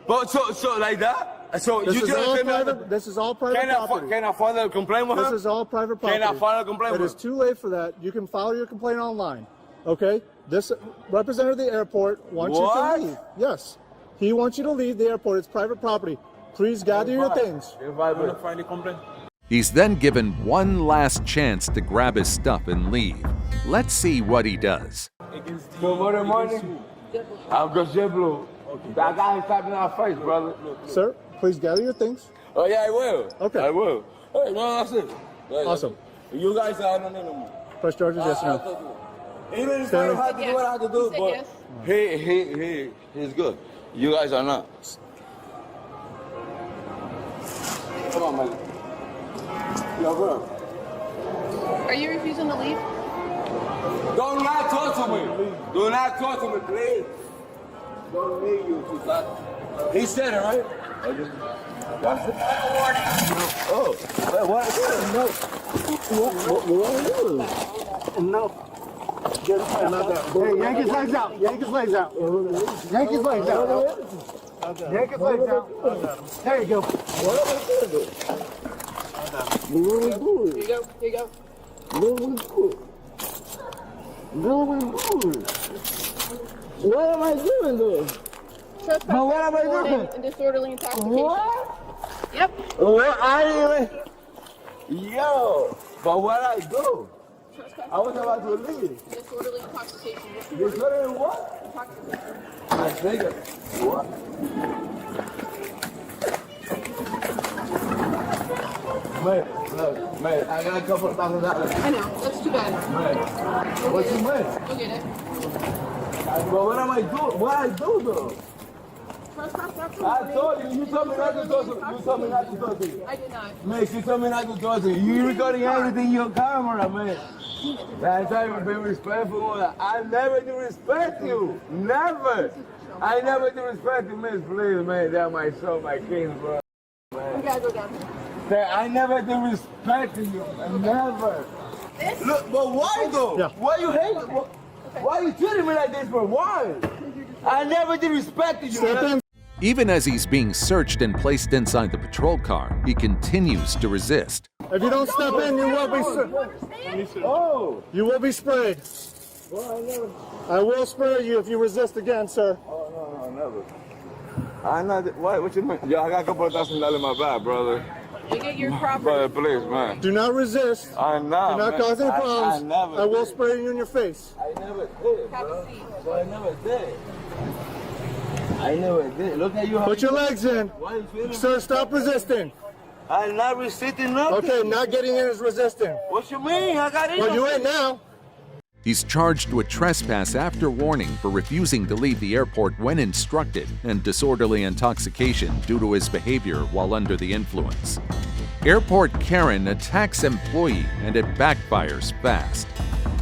But so like that? So This you is just all tell me private. This is all private property. can I file a complaint with her? This is all private property. Can I file a complaint It with is her? too late for that. You can file your complaint online. Okay? This representative of the airport wants you What? to leave. Yes. He wants you to leave the airport. It's private property. Please gather your things. If I will find a complaint. He's then given one last chance to grab his stuff and leave. Let's see what he does. Tomorrow morning, I'll go JetBlue. That guy is tapping our face, brother. Sir, please gather your things. Oh yeah, I will. Okay. I will. Hey, no, that's it. Awesome. You guys are no. Press charges, yes or no? Even if I don't have to do what I have to do, but he's good. You guys are not. Come on, man. Yo, bro. Are you refusing to leave? Do not talk to me. Do not talk to me, please. Don't need you to talk. He said it, right? That's it. Oh, what? No. What? No. Hey, yank his legs out. Yank his legs out. Yank his legs out. Yank his legs out. There you go. What am I going to do? Here you go. Here you go. What am I doing, though? Trespass, But what am I doing? and disorderly intoxication. What? Yep. What? I didn't even... Yo, but what I do? Trespass, I was about to leave. disorderly intoxication. Disorderly what? Intoxication. I think what? Man, I got a couple of $1,000. I know. That's too bad. Man, what you mean? Go get it. But what am I doing? What I do though? Trespass, that's I told you. You told me not to talk to you. You told me not to talk to you. I did not. Man, she told me not to talk to you. You recording everything in your camera, man. That's how you be respectful. I never do respect you. Never. I never do respect you, miss. Please, man. That's my show, my king, bro. You gotta go down. I never do respect you. Never. Look, but why though? Yeah. Why you hate me? Why you treating me like this, bro? Why? I never did respect you. Step in. Even as he's being searched and placed inside the patrol car, he continues to resist. If you don't step in, you will be Oh. You will be sprayed. Well, I never. I will spray you if you resist again, sir. Oh, no, never. I'm not. What you mean? Yeah, I got a couple of $1,000 in my bag, brother. You get your property. But please, man. Do not resist. I'm not. Do not man. cause any I problems. never I will did. spray you in your face. I never did, bro. So I never did. I never did. Look at you. Put your legs in. Why you feeling? Sir, stop resisting. I'm not resisting nothing. Okay, not getting in is resisting. What you mean? I got in. Well, you ain't now. He's charged with trespass after warning for refusing to leave the airport when instructed and disorderly intoxication due to his behavior while under the influence. Airport Karen attacks employee and it backfires fast.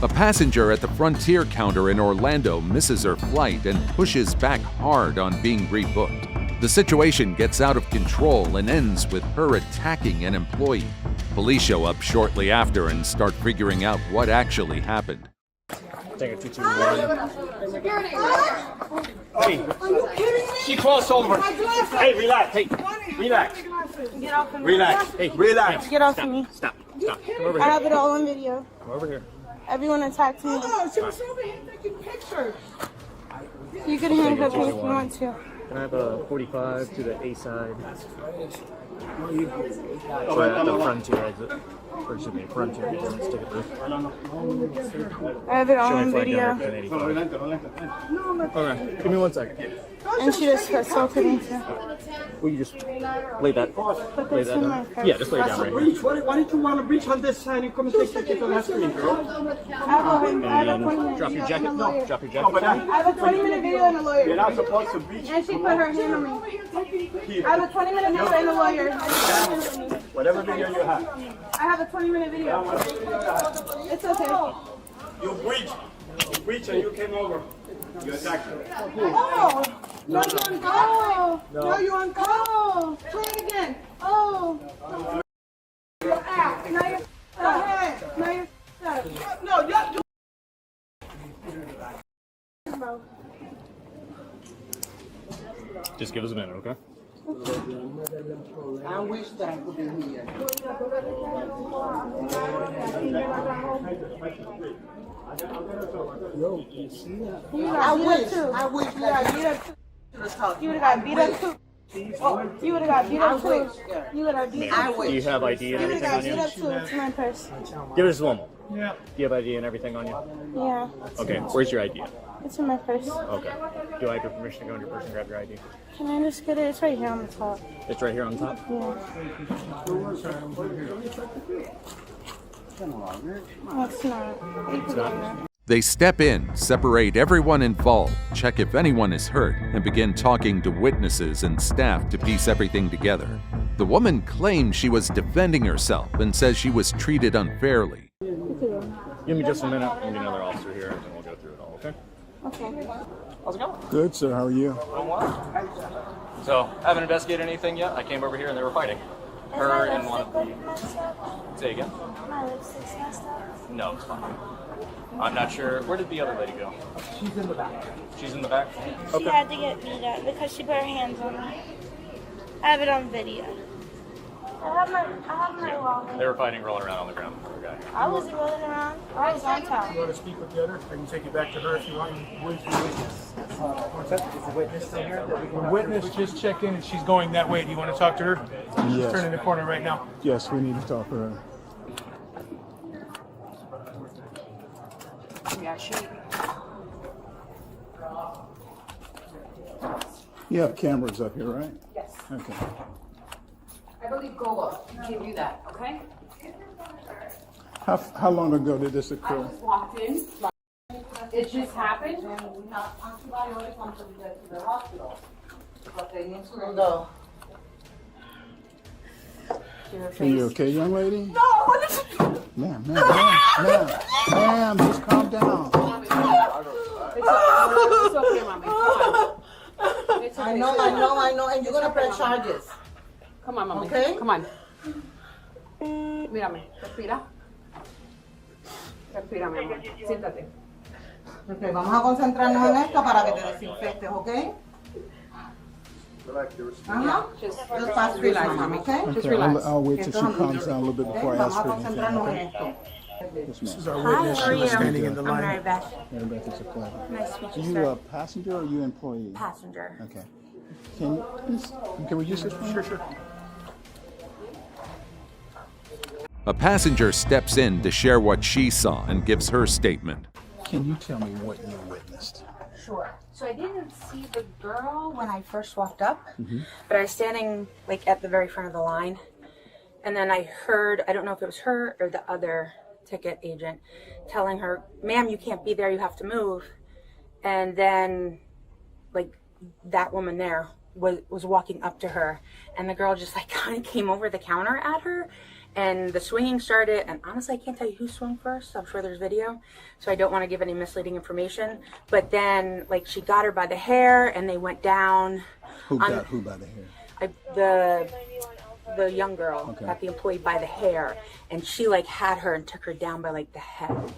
A passenger at the Frontier counter in Orlando misses her flight and pushes back hard on being rebooked. The situation gets out of control and ends with her attacking an employee. Police show up shortly after and start figuring out what actually happened. Take a 221. Hey, she crossed over. Hey, relax. Hey, relax. Get off of me. Relax. Hey, relax. Get off of me. Stop. Come over I here. have it all on video. Come over here. Everyone attacked me. Oh, she was over here taking pictures. You can handcuff me if you want to. Can I have a 45 to the A side? So at the Frontier exit. Or excuse me, Frontier. Let's take a break. I have it all Show on me flight video. number 1085. Okay, give me 1 second. And she just assaulted me too. Will you just lay that? Put Lay this that in my down? purse. Yeah, just lay it down right here. Why did you want to reach on this side and come and take pictures on that screen, girl? I have a 20-minute Drop your video jacket. and a No, lawyer. drop your jacket. I have a 20-minute video and a lawyer. You're not supposed to reach. And she put her hand on me. I have a 20-minute video and a lawyer. Whatever video you have. I have a 20-minute video. It's okay. You breached. You breached and you came over. You attacked her. Oh! No, you're on call. No, you're on call. Try it again. Oh. Now you're stuck. Now you're stuck. No, y'all. Just give us a minute, okay? I wish that I could be here. I wish. I wish You got beat up too. You would have got beat up too. You would have got beat up too. You would have beat up too. Do you have ID and You would everything have on got beat up you? too. It's my purse. Give us one more. Yeah. Do you have ID and everything on you? Yeah. Okay, where's your ID? It's in my purse. Okay. Do I have your permission to go on your purse and grab your ID? Can I just get it? It's right here on the top. It's right here on top? Yeah. No, it's not. You can go in there. They step in, separate everyone involved, check if anyone is hurt, and begin talking to witnesses and staff to piece everything together. The woman claims she was defending herself and says she was treated unfairly. Give me just a minute. We'll get another officer here and then we'll go through it all, okay? Okay. How's it going? Good, sir. How are you? So, I haven't investigated anything yet. I came over here and they were fighting. Her and one of the... Say again? My lipstick's messed up. No, it's fine. I'm not sure. Where did the other lady go? She's in the back. She's in the back? She had to get beat up because she put her hands on me. I have it on video. I have my wallet. They were fighting, rolling around on the ground. Okay. I wasn't rolling around. I was on top. You want to speak with the other? I can take you back to her if you want. Where's the witness? Is the witness still here? The witness just checked in and she's going that way. Do you want to talk to her? She's Yes. turning the corner right now. Yes, we need to talk to her. Yeah, she. You have cameras up here, right? Yes. Okay. I believe go up. You can do that, okay? How long ago did this I occur? just walked in. It just happened. And we have antibiotics until we get to the hospital. But they need to know. Are you okay, young lady? No, what is it? Ma'am, just calm down. It's okay, mommy. Come on. It's okay. I know, and you're gonna press charges. Come on, mommy. Okay? Come on. Mírame. Respira. Respira, mi amor. Siéntate. Ok, vamos a concentrarnos en esto para que te desinfectes, ¿ok? Ajá. Just fast food, relax, mama, mommy. okay? Just Okay, relax. I'll wait till she calms down a little bit before I ask Vamos a for anything. concentrarnos en Okay? esto. Yes, This is ma'am. our witness. She was standing in the I'm line. Mary Beth. Mary Beth, it's a pleasure. Nice to meet Are you, you sir. a passenger or are you employee? Passenger. Okay. Can we use this one? Sure. A passenger steps in to share what she saw and gives her statement. Can you tell me what you witnessed? Sure. So I didn't see the girl when I first walked up, Mm-hmm. but I was standing like at the very front of the line, And then I heard, I don't know if it was her or the other ticket agent telling her, ma'am, you can't be there, you have to move. And then like that woman there was walking up to her, and the girl just like kind of came over the counter at her, and the swinging started. And honestly, I can't tell you who swung first. I'm sure there's video, so I don't want to give any misleading information. But then like she got her by the hair and they went down. Who got who by the hair? The young girl got the employee by the hair, and she like had her and took her down by like the head.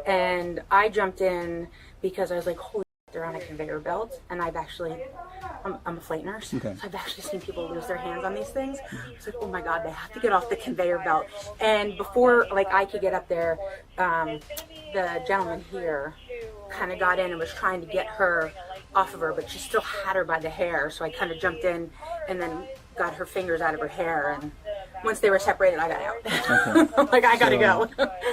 And I jumped in because I was like, holy shit, they're on a conveyor belt. And I'm a flight nurse, so I've actually seen people lose their hands on these things. It's like, oh my God, they have to get off the conveyor belt. And before like I could get up there, the gentleman here kind of got in and was trying to get her off of her, but she still had her by the hair. So I kind of jumped in and then got her fingers out of her hair, and once they were separated, I got out. I'm like, I gotta go.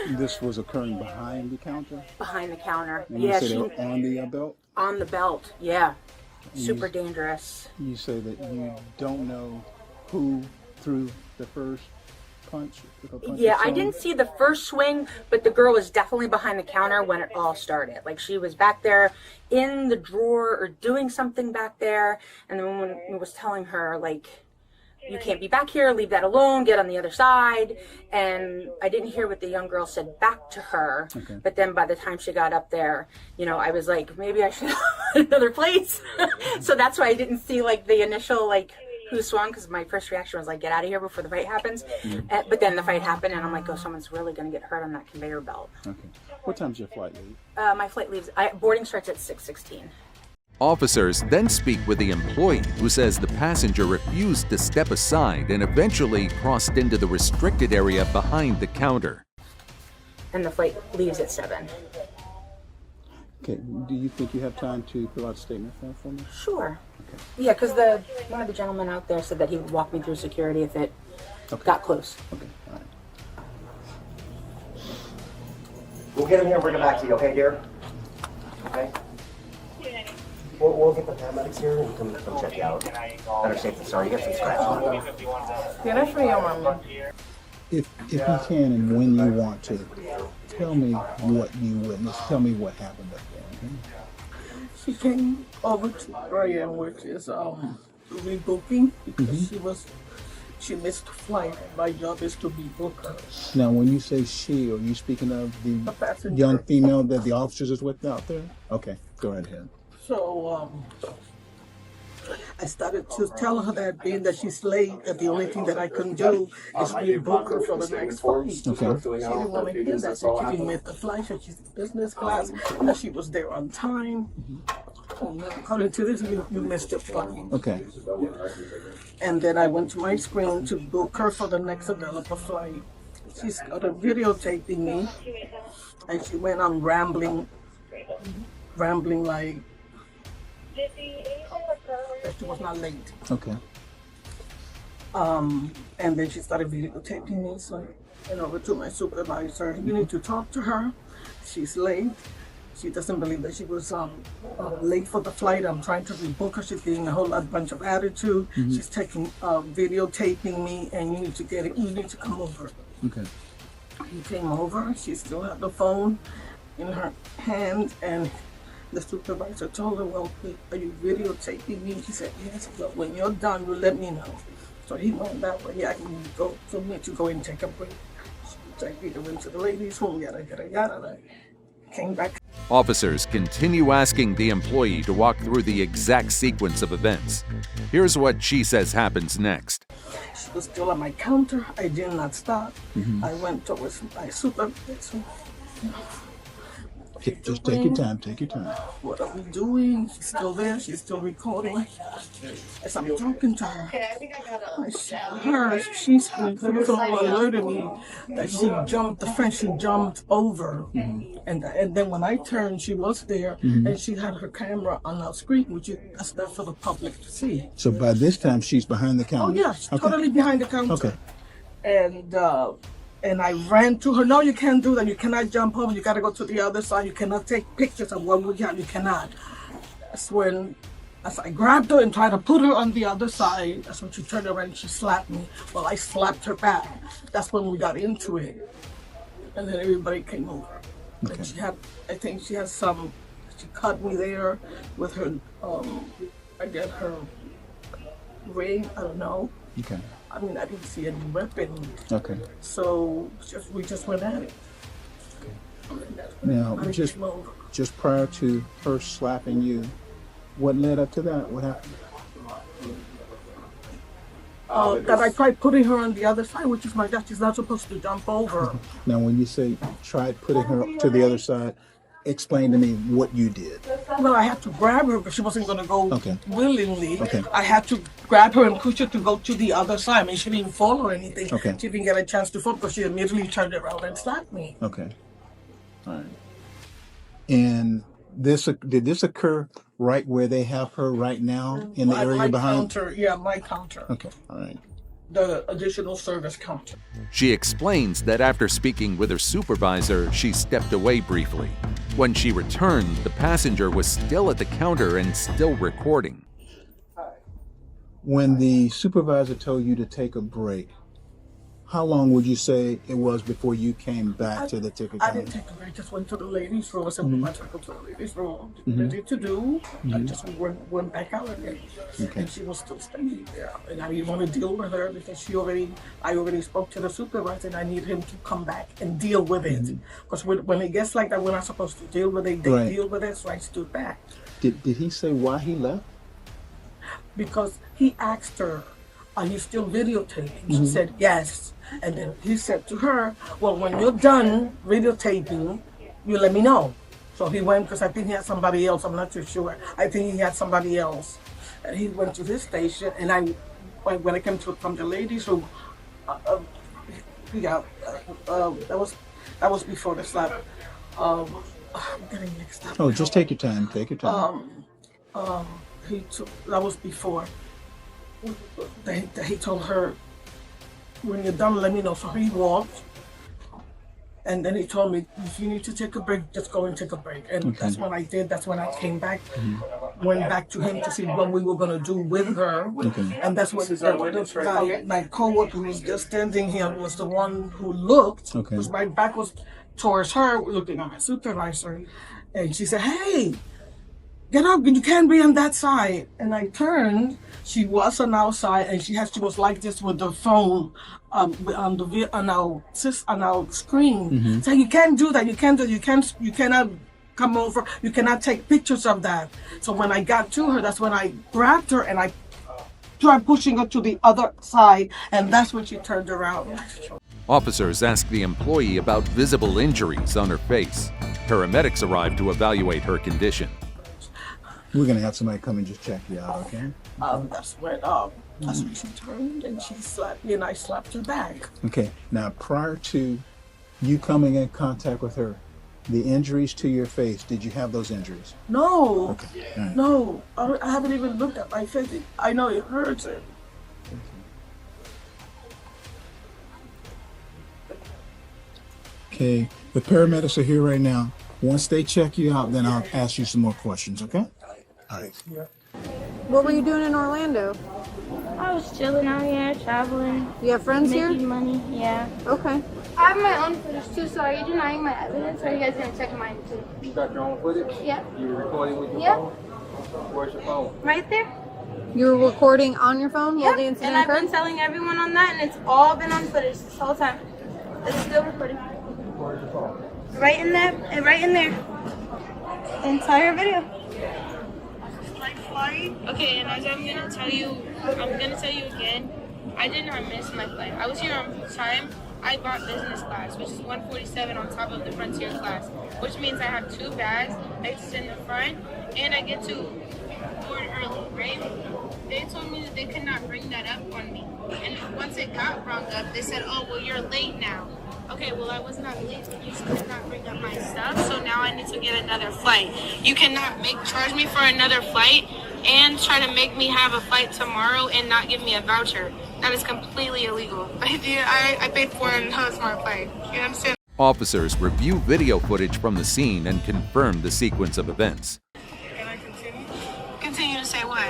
This was occurring behind the counter? Behind the counter. And you said they were on the belt? On the belt, yeah. Super dangerous. You say that you don't know who threw the first punch? Yeah, I didn't see the first swing, but the girl was definitely behind the counter when it all started. Like she was back there in the drawer or doing something back there, and the woman was telling her like, you can't be back here, leave that alone, get on the other side. And I didn't hear what the young girl said back to her. But then by the time she got up there, you know, I was like, maybe I should have another place. So that's why I didn't see like the initial like who swung, because my first reaction was like, get out of here before the fight happens. But then the fight happened, and I'm like, oh, someone's really going to get hurt on that conveyor belt. What time's your flight leave? My flight leaves, boarding starts at 6:16. Officers then speak with the employee, who says the passenger refused to step aside and eventually crossed into the restricted area behind the counter. And the flight leaves at 7. Okay, do you think you have time to fill out a statement for me? Sure. Yeah, because one of the gentlemen out there said that he would walk me through security if it got close. Okay, all right. We'll get him here and bring him back to you, okay, dear? Okay? We'll get the paramedics here and come check you out. Better safe than sorry. You got some scratches on you. If you can and when you want to, tell me what you witnessed. Tell me what happened up there. Okay? She came over to where I am, which is rebooking. She missed the flight. My job is to rebook her. Now, when you say she, are you speaking of the young female that the officers is with out there? Okay, go right ahead. So I started to tell her that being that she's late, that the only thing that I can do is rebook her for the next flight. She didn't want to hear that. She didn't miss the flight. She's business class. And she was there on time. And according to this, you missed the flight. Okay. And then I went to my screen to book her for the next available flight. She started videotaping me, and she went on rambling like that she was not late. Okay. And then she started videotaping me, so I went over to my supervisor. You need to talk to her. She's late. She doesn't believe that she was late for the flight. I'm trying to rebook her. She's getting a whole bunch of attitude. She's taking videotaping me, and you need to get it. You need to come over. Okay. He came over. She still had the phone in her hand, and the supervisor told her, well, are you videotaping me? She said, yes, but when you're done, you let me know. So he went that way. I can go, so we need to go and take a break. So I went to the ladies' home, yada, yada, yada. Came back. Officers continue asking the employee to walk through the exact sequence of events. Here's what she says happens next. She was still at my counter. I did not stop. I went towards my supervisor. Just take your time, take your time. What are we doing? She's still there, she's still recording. As I'm talking to her, she's alerted me that she jumped the fence, she jumped over. And then when I turned, she was there, and she had her camera on our screen, which is that's there for the public to see. So by this time, she's behind the counter? Oh yeah, she's totally behind the counter. Okay. And I ran to her. No, you can't do that. You cannot jump over. You got to go to the other side. You cannot take pictures of what we have. You cannot. That's when As I grabbed her and tried to put her on the other side, that's when she turned around and she slapped me. Well, I slapped her back. That's when we got into it. And then everybody came over. Okay. And she had, I think she had some, she cut me there with her, I guess her ring, I don't know. Okay. I mean, I didn't see any weapon. Okay. So we just went at it. Now, I just prior to her slapping you, what led up to that? What happened? That I tried putting her on the other side, which is my God, she's not supposed to jump over. Now, when you say tried putting her to the other side, explain to me what you did. Well, I had to grab her because she wasn't going to go willingly. Okay. I had to grab her and push her to go to the other side. I mean, she didn't fall or anything. Okay. She didn't get a chance to fall because she immediately turned around and slapped me. Okay. All right. And did this occur right where they have her right now in the area my behind? Counter, yeah, my counter. Okay. All right. The additional service counter. She explains that after speaking with her supervisor, she stepped away briefly. When she returned, the passenger was still at the counter and still recording. When the supervisor told you to take a break, how long would you say it was before you came back to the ticket I counter? didn't take a break. I just went to the ladies' room. I said, I took her to the ladies' room. Mhm. Ready to do. I Mhm. just went back out again. Okay. And she was still standing there. And I didn't want to deal with her because I already spoke to the supervisor and I need him to come back and deal with it. Because when it gets like that, we're not supposed to deal with it. They Right. deal with it, so I stood back. Did he say why he left? Because he asked her, are you still videotaping? She Mhm. said, yes. And then he said to her, well, when you're done videotaping, you let me know. So he went, because I think he had somebody else, I'm not too sure. I think he had somebody else. And he went to his station, and when I came from the ladies' room, that was before the slap. I'm getting mixed up. Oh, just take your time. Take your time. That was before. He told her, when you're done, let me know. So he walked, and then he told me, if you need to take a break, just go and take a break. And Okay. that's what I did. That's when I came back, went back to him to see what we were going to do with her. Okay. And that's what my coworker who was just standing here was the one who looked, Okay. because my back was towards her, looking at my supervisor. And she said, hey, get up, you can't be on that side. And I turned, she was on our side, and she was like this with the phone on our screen. Mhm. So you can't do that, you cannot come over, you cannot take pictures of that. So when I got to her, that's when I grabbed her and I tried pushing her to the other side, and that's when she turned around. Officers ask the employee about visible injuries on her face. Paramedics arrive to evaluate her condition. We're gonna have somebody come and just check you out, okay? That's when she turned and she slapped me and I slapped her back. Okay. Now, prior to you coming in contact with her, the injuries to your face, did you have those injuries? No, Okay. All right. no, I haven't even looked at my face. I know it hurts. Okay. The paramedics are here right now. Once they check you out, then I'll ask you some more questions, okay? All right. What were you doing in Orlando? I was chilling out here, traveling. You have friends here? Making money, yeah. Okay. I have my own footage too, so are you denying my evidence or are you guys gonna check mine too? You got your own footage? Yeah. You recording with your Yeah. phone? Where's your phone? Right there? You were recording on your phone while the Yeah. incident And I've occurred? been telling everyone on that, and it's all been on footage this whole time. It's still recording. Where's your phone? Right in there, and right in there. Entire video. Okay, and as I'm gonna tell you again, I did not miss my flight. I was here on time. I bought business class, which is 147 on top of the Frontier class, which means I have 2 bags. I get to sit in the front, and I get to board early, right? They told me that they could not bring that up on me. And once it got brought up, they said, oh, well, you're late now. Okay, well, I was not late. You just could not bring up my stuff, so now I need to get another flight. You cannot charge me for another flight and try to make me have a flight tomorrow and not give me a voucher. That is completely illegal. I paid for it and how smart flight. You understand? Officers review video footage from the scene and confirm the sequence of events. Continue to say what?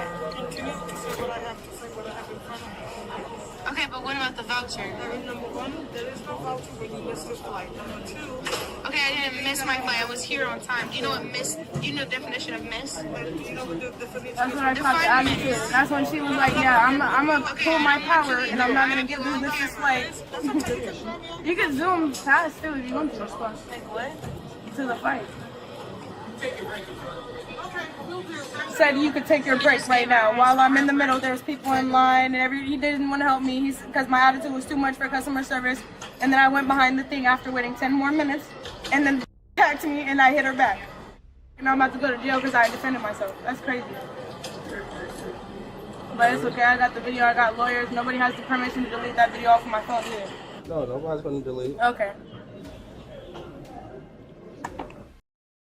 voucher? Number one, there is no voucher when you miss this flight. Number two. Okay, I didn't miss my flight. I was here on time. Do you know what miss? You know the definition of miss? You know what the definition That's is? when I talked to Attitude. That's when she was like, yeah, I'm gonna pull my power and I'm not gonna lose this flight. You can zoom past too if you want to. Like what? To the fight. Said you could take your break right now. While I'm in the middle, there's people in line, and he didn't want to help me. Because my attitude was too much for customer service. And then I went behind the thing after waiting 10 more minutes, and then attacked me, and I hit her back. And I'm about to go to jail because I defended myself. That's crazy. But it's okay. I got the video. I got lawyers. Nobody has the permission to delete that video off of my phone either. No, nobody's gonna delete it. Okay.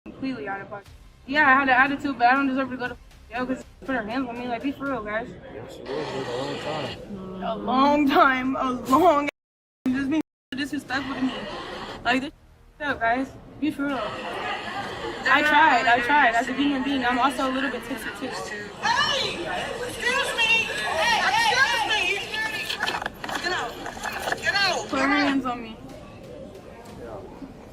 Completely out of pocket. Yeah, I had an attitude, but I don't deserve to go to jail because she put her hands on me. Like, be for real, guys. Yes, it was a long time. A long time, a long just being disrespectful to me. Like, this up, guys. Be for real. I tried. As a human being, I'm also a little bit tipsy too. Hey! Excuse me! Hey, excuse me! Get out! Get out! Put her hands on me.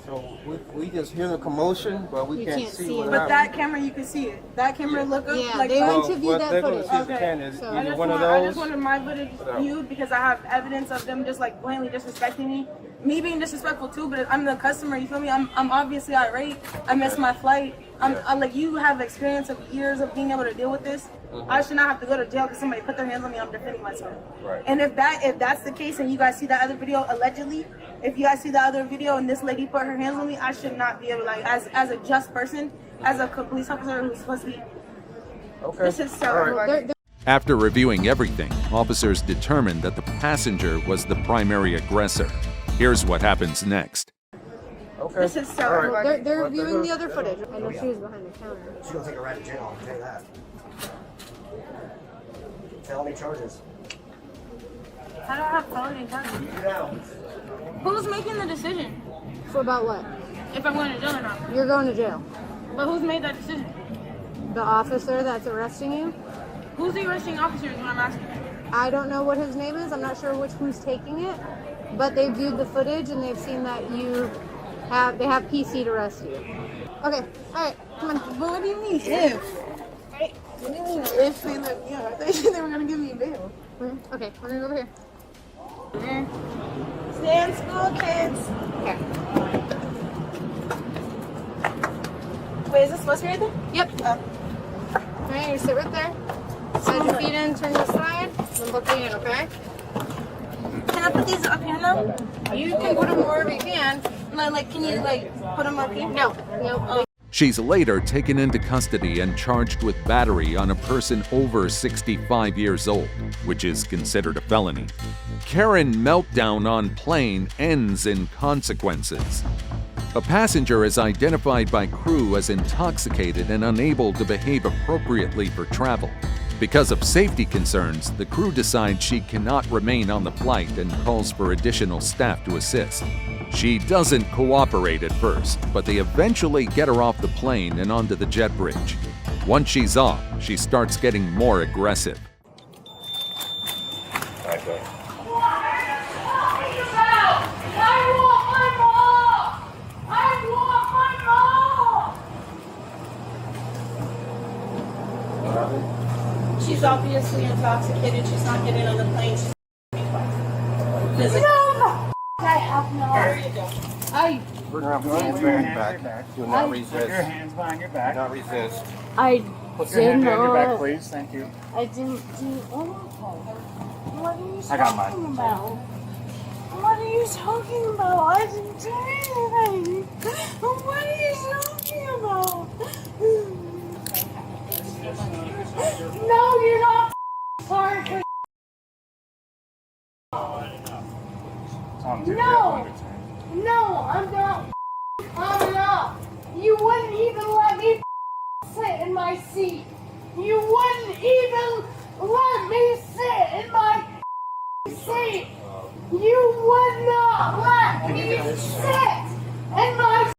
So we just hear the commotion, but we can't see what But happened. that camera, you can see it. That camera look up Yeah, like they oh, want to view that footage. Okay. I just wanted my footage viewed because I have evidence of them just like blatantly disrespecting me. Me being disrespectful too, but I'm the customer, you feel me? I'm obviously irate. I missed my flight. I'm like, you have experience of years of being able to deal with this. I should not have to go to jail because somebody put their hands on me. I'm defending myself. Right. And if that's the case, and you guys see that other video, allegedly, if you guys see that other video and this lady put her hands on me, I should not be able to, like, as a just person, as a police officer who's supposed to be. Okay. This is so. After reviewing everything, officers determined that the passenger was the primary aggressor. Here's what happens next. Okay. This is so. They're reviewing the other footage. I know she was behind the counter. She's gonna take a ride to jail, I'll tell you that. Felony charges. I don't have felony charges. You know. Who's making the decision? For about what? If I'm going to jail or not? You're going to jail. But who's made that decision? The officer that's arresting you? Who's the arresting officer is what I'm asking. I don't know what his name is. I'm not sure who's taking it. But they viewed the footage and they've seen that they have PC to arrest you. Okay, alright, come on. But what do you mean if? What do you mean if they let me out? I thought they were going to give me bail. Okay, we're going to go over here. Stay in school, kids. Okay. Wait, is this supposed to be right there? Yep. Alright, you sit right there. Slide your feet in, turn this side, then book it in, okay? Can I put these up here now? You can put them wherever you can. Like, can you, like, put them up here? No. Nope. She's later taken into custody and charged with battery on a person over 65 years old, which is considered a felony. Karen meltdown on plane ends in consequences. A passenger is identified by crew as intoxicated and unable to behave appropriately for travel. Because of safety concerns, the crew decides she cannot remain on the flight and calls for additional staff to assist. She doesn't cooperate at first, but they eventually get her off the plane and onto the jet bridge. Once she's off, she starts getting more aggressive. She's obviously intoxicated. She's not getting on the plane. She's I have no. There you go. Put your hands back. Do not resist. Put your hands behind your back. Do not resist. I Put your hands behind your back, please. Thank you. I didn't do anything. What are you I got talking mine. about? What are you talking about? I didn't do anything. What are you talking about? No, you're not. Sorry for. No, I'm not. I'm not. You wouldn't even let me sit in my seat. You wouldn't even let me sit in my seat. You would not let me sit in my.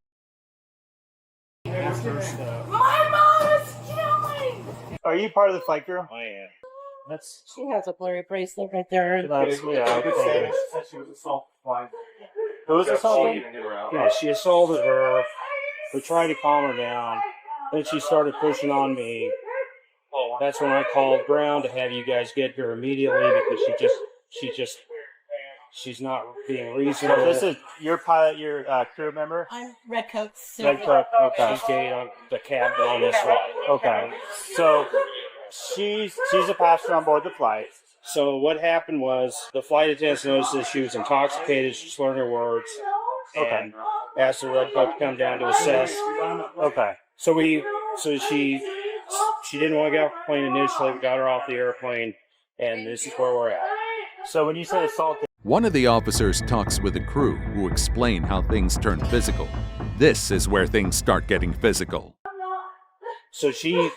My mom is killing. Are you part of the flight crew? I am. She has a blurry bracelet right there. That's, yeah, She was assaulted twice. Who was assaulted? Yeah, she assaulted her. We tried to calm her down. Then she started pushing on me. That's when I called ground to have you guys get her immediately because she's not being reasonable. This is your pilot, your crew member? I'm Red Coat. Red Coat, okay. She's getting on the captain on this one. Okay. So she's a passenger on board the flight. So what happened was the flight attendants noticed that she was intoxicated, she slurred her words, and asked the Red Coat to come down to assess. Okay. So she didn't want to get off the plane initially. We got her off the airplane, and this is where we're at. So when you said assault, one of the officers talks with the crew who explain how things turn physical. This is where things start getting physical. So she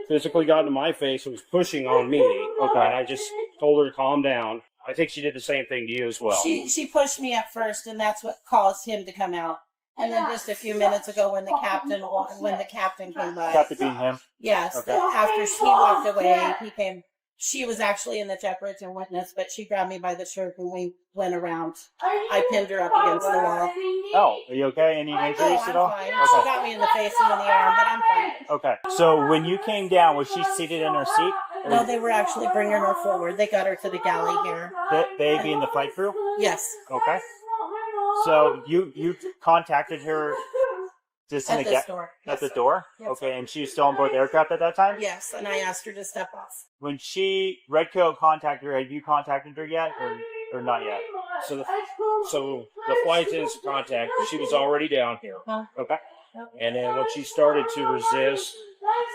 physically got into my face and was pushing on me. Okay. And I just told her to calm down. I think she did the same thing to you as well. She pushed me at first, and that's what caused him to come out. And then just a few minutes ago, when the captain came by. Captain being him? Yes. Okay. After she walked away, he came. She was actually in the Jeopardy and witness, but she grabbed me by the shirt and we went around. I pinned her up against the wall. Oh, are you okay? Any injuries at all? Fine. Okay. She got me in the face and in the arm, but I'm fine. Okay. So when you came down, was she seated in her seat? No, they were actually bringing her forward. They got her to the galley here. They being the flight crew? Yes. Okay. So you contacted her just in At the this door. At the door? Yes. Okay, and she was still on board the aircraft at that time? Yes, and I asked her to step off. When Red Coat contacted her, have you contacted her yet or not yet? So the flight attendants contacted her. She was already down here. Okay. And then when she started to resist,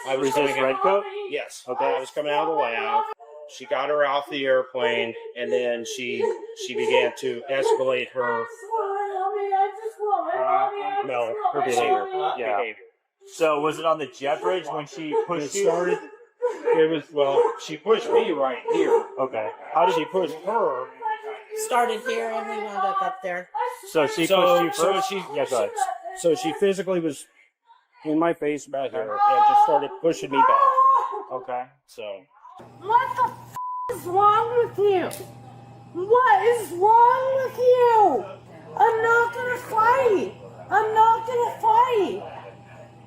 I was Resist Red Coat? Yes. Okay. I was coming out of the lounge. She got her off the airplane, and then she began to escalate her behavior. Yeah. So was it on the jet bridge when she pushed you? She pushed me right here. Okay. How did she push her? Started here and we wound up there. So she pushed you first? Yeah, go ahead. So she physically was in my face about here and just started pushing me back. Okay. So. What the f is wrong with you? What is wrong with you? I'm not gonna fight. I'm not gonna fight.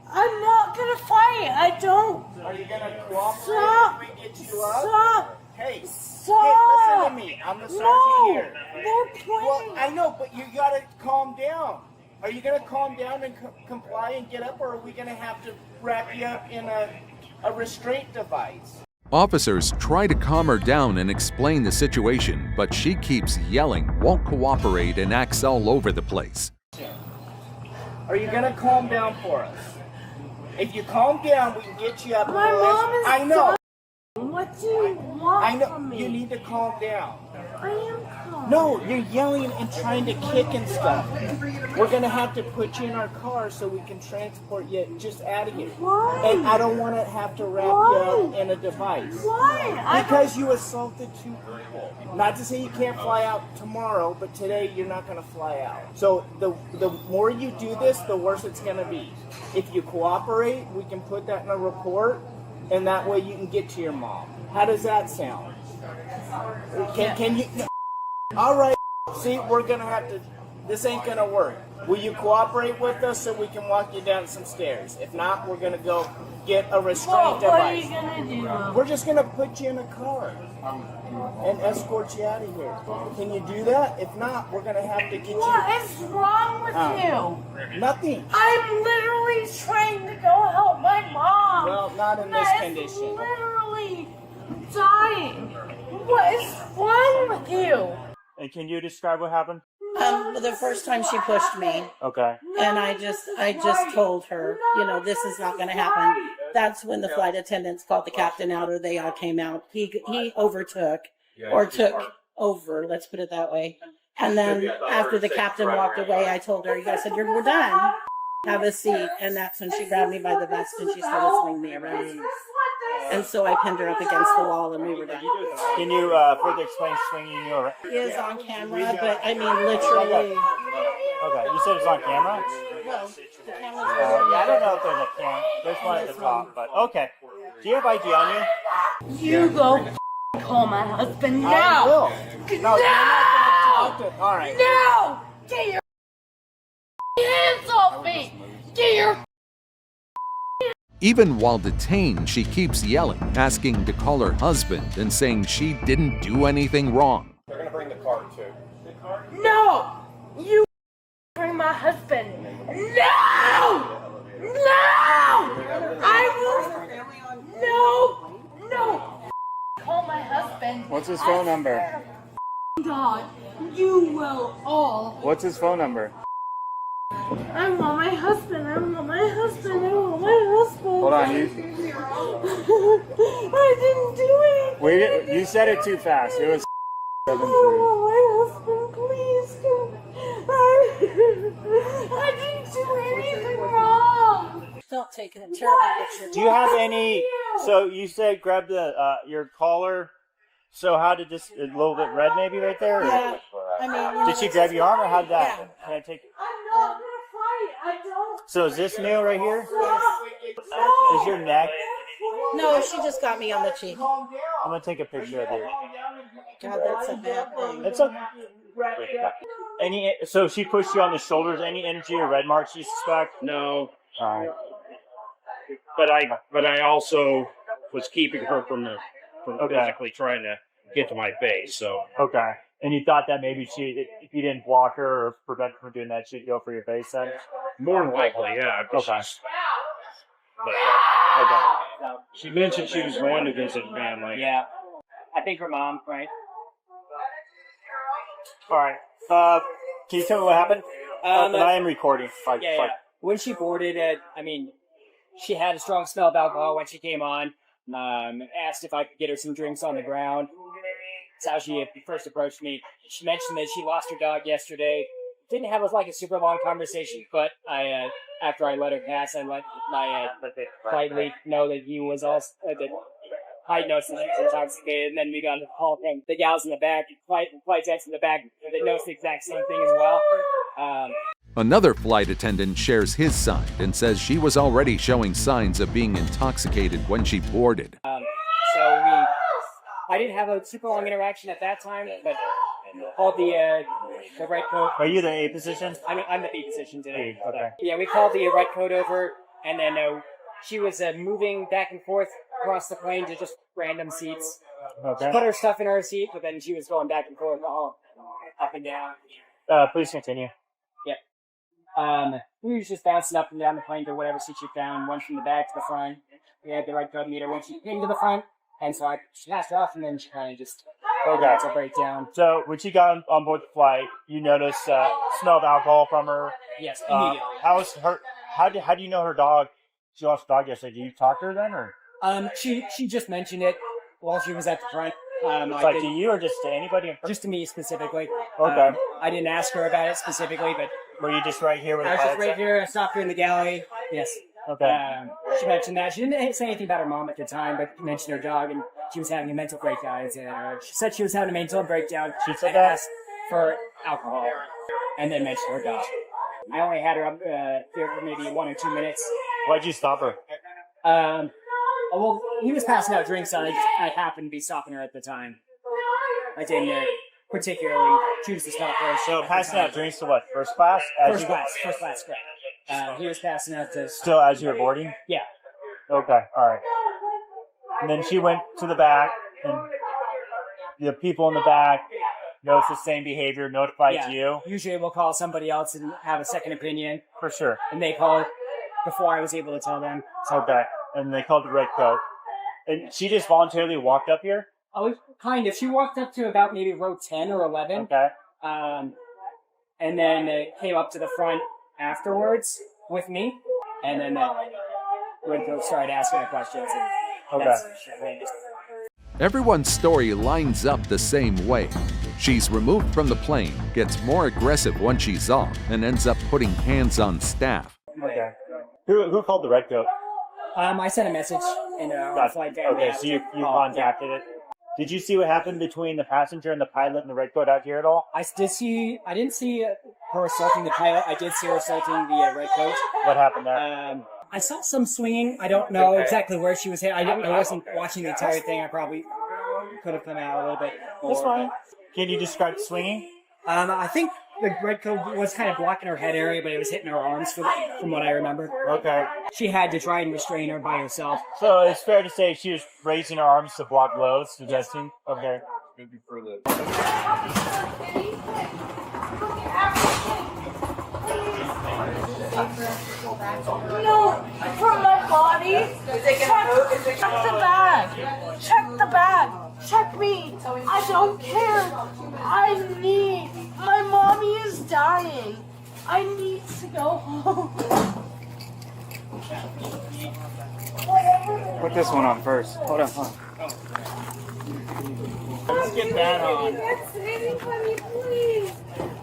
I'm not gonna fight. I don't. Are you gonna cooperate Stop. if we get you up? Stop. Hey, Stop. Hey, listen to me. I'm the sergeant No. here. They're playing. Well, I know, but you gotta calm down. Are you gonna calm down and comply and get up, or are we gonna have to wrap you up in a restraint device? Officers try to calm her down and explain the situation, but she keeps yelling, won't cooperate, and acts all over the place. Are you gonna calm down for us? If you calm down, we can get you up. My mom is I know. What do you want I know. from me? You need to calm down. I am calm. No, you're yelling and trying to kick and stuff. We're gonna have to put you in our car so we can transport you just out of here. Why? And I don't want to have to wrap you up in a device. Why? Because you assaulted 2 people. Not to say you can't fly out tomorrow, but today you're not gonna fly out. So the more you do this, the worse it's gonna be. If you cooperate, we can put that in a report, and that way you can get to your mom. How does that sound? Can you? All right. See, we're gonna have to. This ain't gonna work. Will you cooperate with us so we can walk you down some stairs? If not, we're gonna go get a restraint What are you device. gonna do? We're just gonna put you in a car and escort you out of here. Can you do that? If not, we're gonna have to get you. What is wrong with you? Nothing. I'm literally trying to go help my mom. Well, not in this that condition. is literally dying. What is wrong with you? And can you describe what happened? The first time she pushed me, Okay. and I just told her, this is not going to happen. That's when the flight attendants called the captain out, or they all came out. He overtook, or took over, let's put it that way. And then after the captain walked away, I told her, I said, we're done. Have a seat. And that's when she grabbed me by the vest and she started swinging me around. And so I pinned her up against the wall and we were done. Can you further explain swinging you around? It is on camera, but I mean literally. Okay, you said it's on camera? Well, the camera's I don't know if there's a camera. There's one at the top, but okay. Do you have ID on you? You go call my husband now. I will. No! All right. No! Get your hands off me! Get your Even while detained, she keeps yelling, asking to call her husband and saying she didn't do anything wrong. They're gonna bring the car too. No! You bring my husband. No! No! I will. No! No! Call my husband. What's his phone number? God, you will all. What's his phone number? I want my husband. I want my husband. I want my husband. Hold on, you. I didn't do it. Wait, you said it too fast. It was 7-3. My husband, please. I didn't do anything wrong. Stop taking a terrible picture. Do you have any? So you said grab the your collar. So how did this? A little bit red, maybe right there. Or? Yeah. I mean, Did she grab your arm, or how did that? Yeah. Can I take it? I'm not gonna fight. I don't. So is this nail right here? No. Is your neck? No, she just got me on the cheek. I'm gonna take a picture of it. God, that's a bad thing. It's okay. Any? So she pushed you on the shoulders. Any energy or red marks you suspect? No. All right. But I also was keeping her from basically trying to get to my face. So Okay. And you thought that maybe if you didn't block her or prevent her from doing that, she'd go for your face then? more than likely, yeah. Okay. But she mentioned she was going to visit family. Yeah. I think her mom, right? All right. Can you tell me what happened? I am recording. Yeah. When she boarded it, I mean, she had a strong smell of alcohol when she came on. Asked if I could get her some drinks on the ground. That's how she first approached me. She mentioned that she lost her dog yesterday. Didn't have a super long conversation, but after I let her pass, I let my flight lead know that he was also that I noticed that he was intoxicated, and then we got a call from the gals in the back, flight decks in the back that noticed the exact same thing as well. Another flight attendant shares his side and says she was already showing signs of being intoxicated when she boarded. I didn't have a super long interaction at that time, but called the red coat. Are you the A position? I'm the B position today. Okay. Yeah, we called the red coat over, and then she was moving back and forth across the plane to just random seats. Okay. She put her stuff in her seat, but then she was going back and forth all up and down. Please continue. We was just bouncing up and down the plane to whatever seat she found, one from the back to the front. We had the red coat meter when she came to the front, and so she passed her off, and then she kind of just got to break down. So when she got on board the flight, you noticed smell of alcohol from her. Yes, immediately. How was her? How do you know her dog? She lost her dog yesterday. Did you talk to her then, or? She just mentioned it while she was at the front. To you or just to anybody? Just to me specifically. Okay. I didn't ask her about it specifically, but were you just right here with? I was just right here. I stopped her in the galley. Yes. Okay. She mentioned that. She didn't say anything about her mom at the time, but mentioned her dog, and she was having a mental breakdown. She said she was having a mental breakdown. She said that? Asked for alcohol, and then mentioned her dog. I only had her up there for maybe 1 or 2 minutes. Why'd you stop her? Well, he was passing out drinks, so I happened to be stopping her at the time. I didn't particularly choose to stop her. So passing out drinks to what? First class? First class, correct. He was passing out to... Still as you were boarding? Yeah. Okay, all right. And then she went to the back, and the people in the back noticed the same behavior, notified you? Usually we'll call somebody else and have a second opinion. For sure. And they call it before I was able to tell them. Okay. And they called the red coat. And she just voluntarily walked up here? Oh, kind of. She walked up to about maybe row 10 or 11. Okay. And then came up to the front afterwards with me. And then red coat started asking her questions. And Everyone's story lines up the same way. She's removed from the plane, gets more aggressive once she's off, and ends up putting hands on staff. Okay. Who called the red coat? I sent a message in our flight down. Okay, so you contacted it. Did you see what happened between the passenger and the pilot and the red coat out here at all? I didn't see her assaulting the pilot. I did see her assaulting the red coat. What happened there? I saw some swinging. I don't know exactly where she was hit. I wasn't watching the entire thing. I probably could have come out a little bit more. That's fine. Can you describe swinging? I think the red coat was kind of blocking her head area, but it was hitting her arms from what I remember. Okay. She had to try and restrain her by herself. So it's fair to say she was raising her arms to block blows, suggesting? Okay. Maybe for the... No, from my body. Check the bag. Check the bag. Check me. I don't care. My mommy is dying. I need to go home. Put this one on first. Hold on. Let's get that on. That's anybody, please.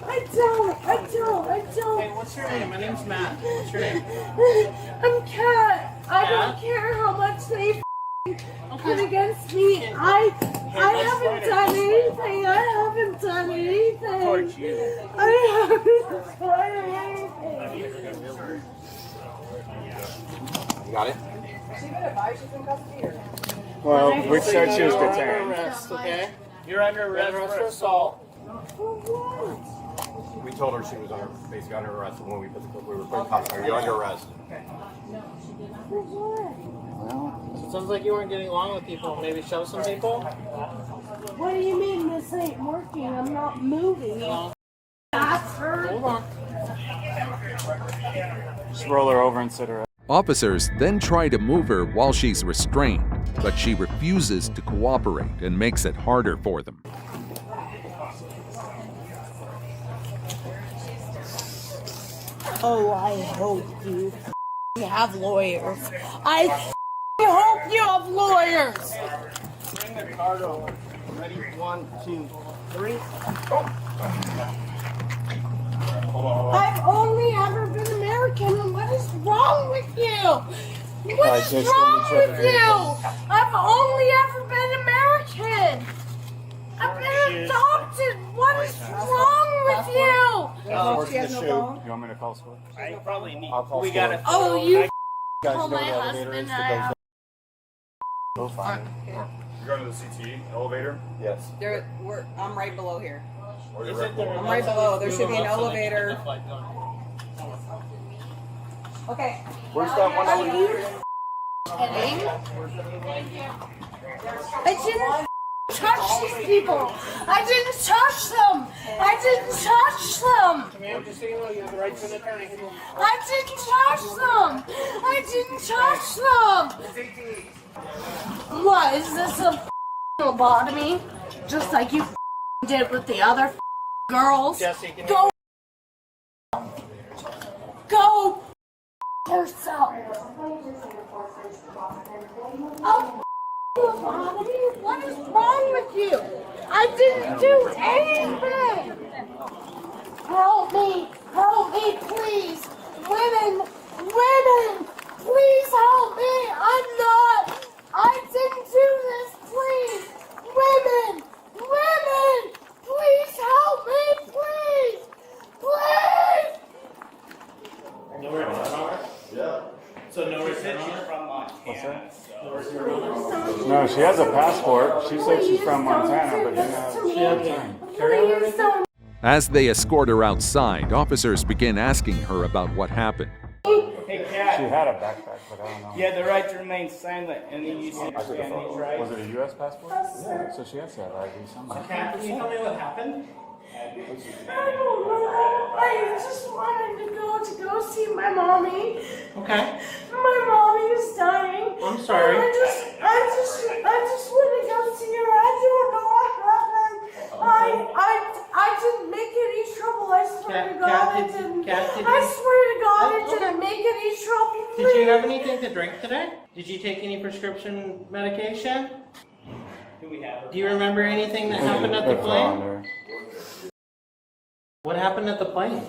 I don't. Hey, what's your name? My name's Matt. What's your name? I'm Kat. I don't care how much they put against me. I haven't done anything. I haven't done anything. You got it? Well, which side she was You're under detained? arrest, okay? You're under arrest for assault. We told her she was basically under arrest when we were putting cops on her. You're under arrest. Well, it sounds like you weren't getting along with people. Maybe show some people? What do you mean this ain't working? I'm not moving. Bastard. Hold on. Just roll her over and sit her up. Officers then try to move her while she's restrained, but she refuses to cooperate and makes it harder for them. Oh, I hope you have lawyers. I hope you have lawyers. Bring the card over. Ready? 1, 2, 3. I've only ever been American, and what is wrong with you? What is wrong with you? I've only ever been American. I've been adopted. What is wrong with you? She has no phone. You want me to call school? I probably need. I'll call We got it. Oh, you guys call know my where the elevator husband. is that goes Go find it. You're going to the CT elevator? Yes. I'm right below here. Is it there? I'm right below. There should be an elevator. Okay. Where's that one? Are you kidding? I didn't touch these people. I didn't touch them. I didn't touch them. Ma'am, just so you know, you have the right to an attorney. I didn't touch them. I didn't touch them. What, is this a lobotomy? Just like you did with the other girls? Jesse, Go yourself. Oh, lobotomy? What is wrong with you? I didn't do anything. Help me, please. Women, please help me. I didn't do this, please. Women, please help me, please. Yeah. So no restriction from Montana. What's that? No, she has a passport. She said she's from Montana, but she has time. As they escort her outside, officers begin asking her about what happened. Hey, Kat. She had a backpack, but I don't know. You had the right to remain silent, and then you said these rights. Was it a U.S. passport? Yeah. So she has to have ID somewhere. Kat, can you tell me what happened? I don't know. I just wanted to go see my mommy. Okay. My mommy is dying. I'm sorry. I just want to go see her. I don't know what happened. I didn't make any trouble. I swear to God, I didn't. I swear to God, I didn't make any trouble. Did you have anything to drink today? Did you take any prescription medication? Do you remember anything that happened at the plane? What happened at the plane?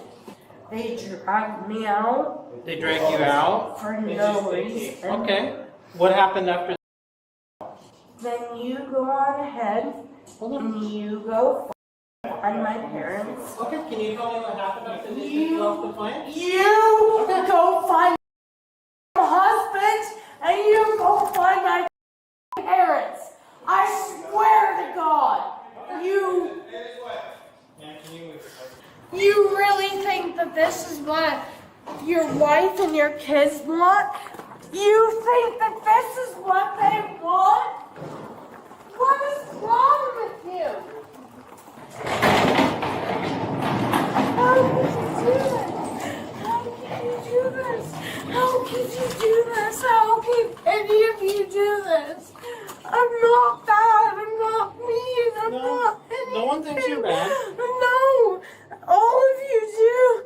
They dragged me out. They dragged you out? For no reason. Okay. What happened after? Then you go on ahead and you go find my parents. Okay, can you tell me what happened after they took you off the plane? You go find wife and your kids want? You think that this is what they want? What is wrong with you? How could you do this? How can you do this? How could you do this? How can any of you do this? I'm not bad. I'm not mean. I'm not anything. No one thinks you're bad. No. All of you do.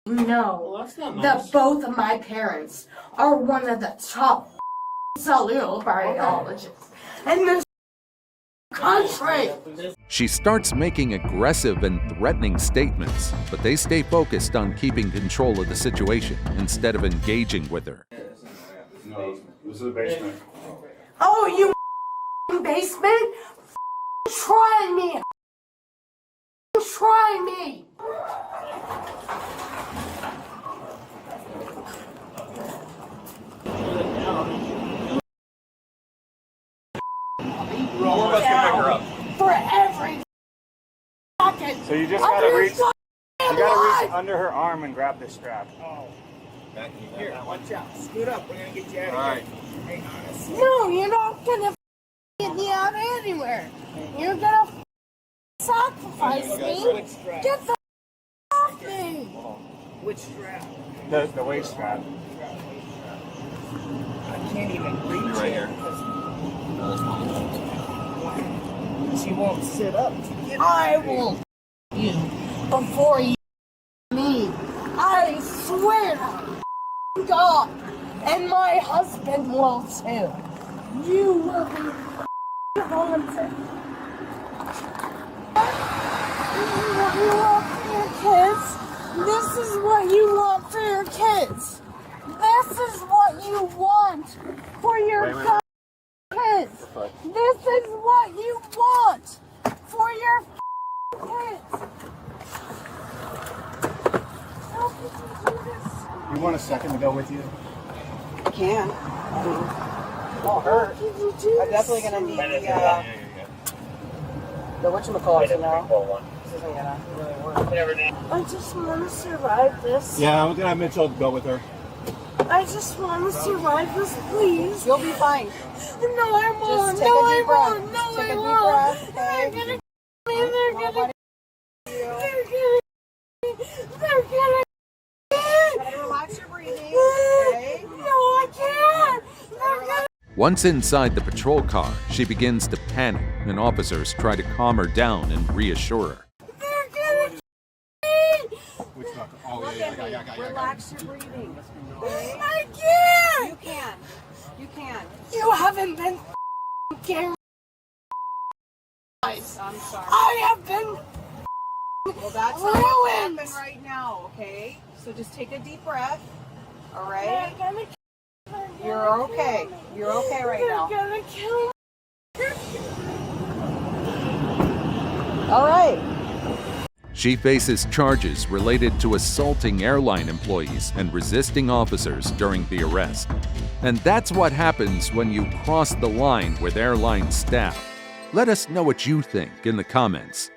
No, that's not nice. that both of my parents are one of the top cellular biologists in this country. She starts making aggressive and threatening statements, but they stay focused on keeping control of the situation instead of engaging with her. No, this is the basement. Oh, you basement? Try me. Try me. We're about to pick her up. For every pocket. So you just of gotta your reach. You goddamn gotta life. reach under her arm and grab the strap. Here, watch out. Scoot up. We're gonna get you out of Alright. here. Hang on. No, you're not gonna get me out anywhere. You're gonna sacrifice me. Get the off me. Which strap? The waist strap. I can't even reach Be right here. She won't sit up. I will you before you me. I swear to God, and my husband will too. You will be haunted. This is what you want for your kids. This is what you want for your kids. This is what you want for your kids. How could you do this? You want a second to go with you? I can. Won't hurt. I'm definitely gonna need the whatchamacallit, you know. This isn't gonna really work. I just want to survive this. Yeah, I'm gonna have Mitchell go with her. I just want to survive this, please. You'll be fine. No, I won't. Just take No, a I deep breath. won't. No, Take I a deep won't. breath, They're okay? gonna kill me. They're gonna. They're gonna. Relax your breathing, okay? No, I can't. They're gonna. Once inside the patrol car, she begins to panic, and officers try to calm her down and reassure her. They're gonna. Relax your breathing. Okay? I can't. You can. You can. You haven't been caring. I'm sorry. I have been. Well, that's not ruined. what's happening right now, okay? So just take a deep breath. All right? You're okay. You're okay right now. They're gonna kill me. All right. She faces charges related to assaulting airline employees and resisting officers during the arrest. And that's what happens when you cross the line with airline staff. Let us know what you think in the comments.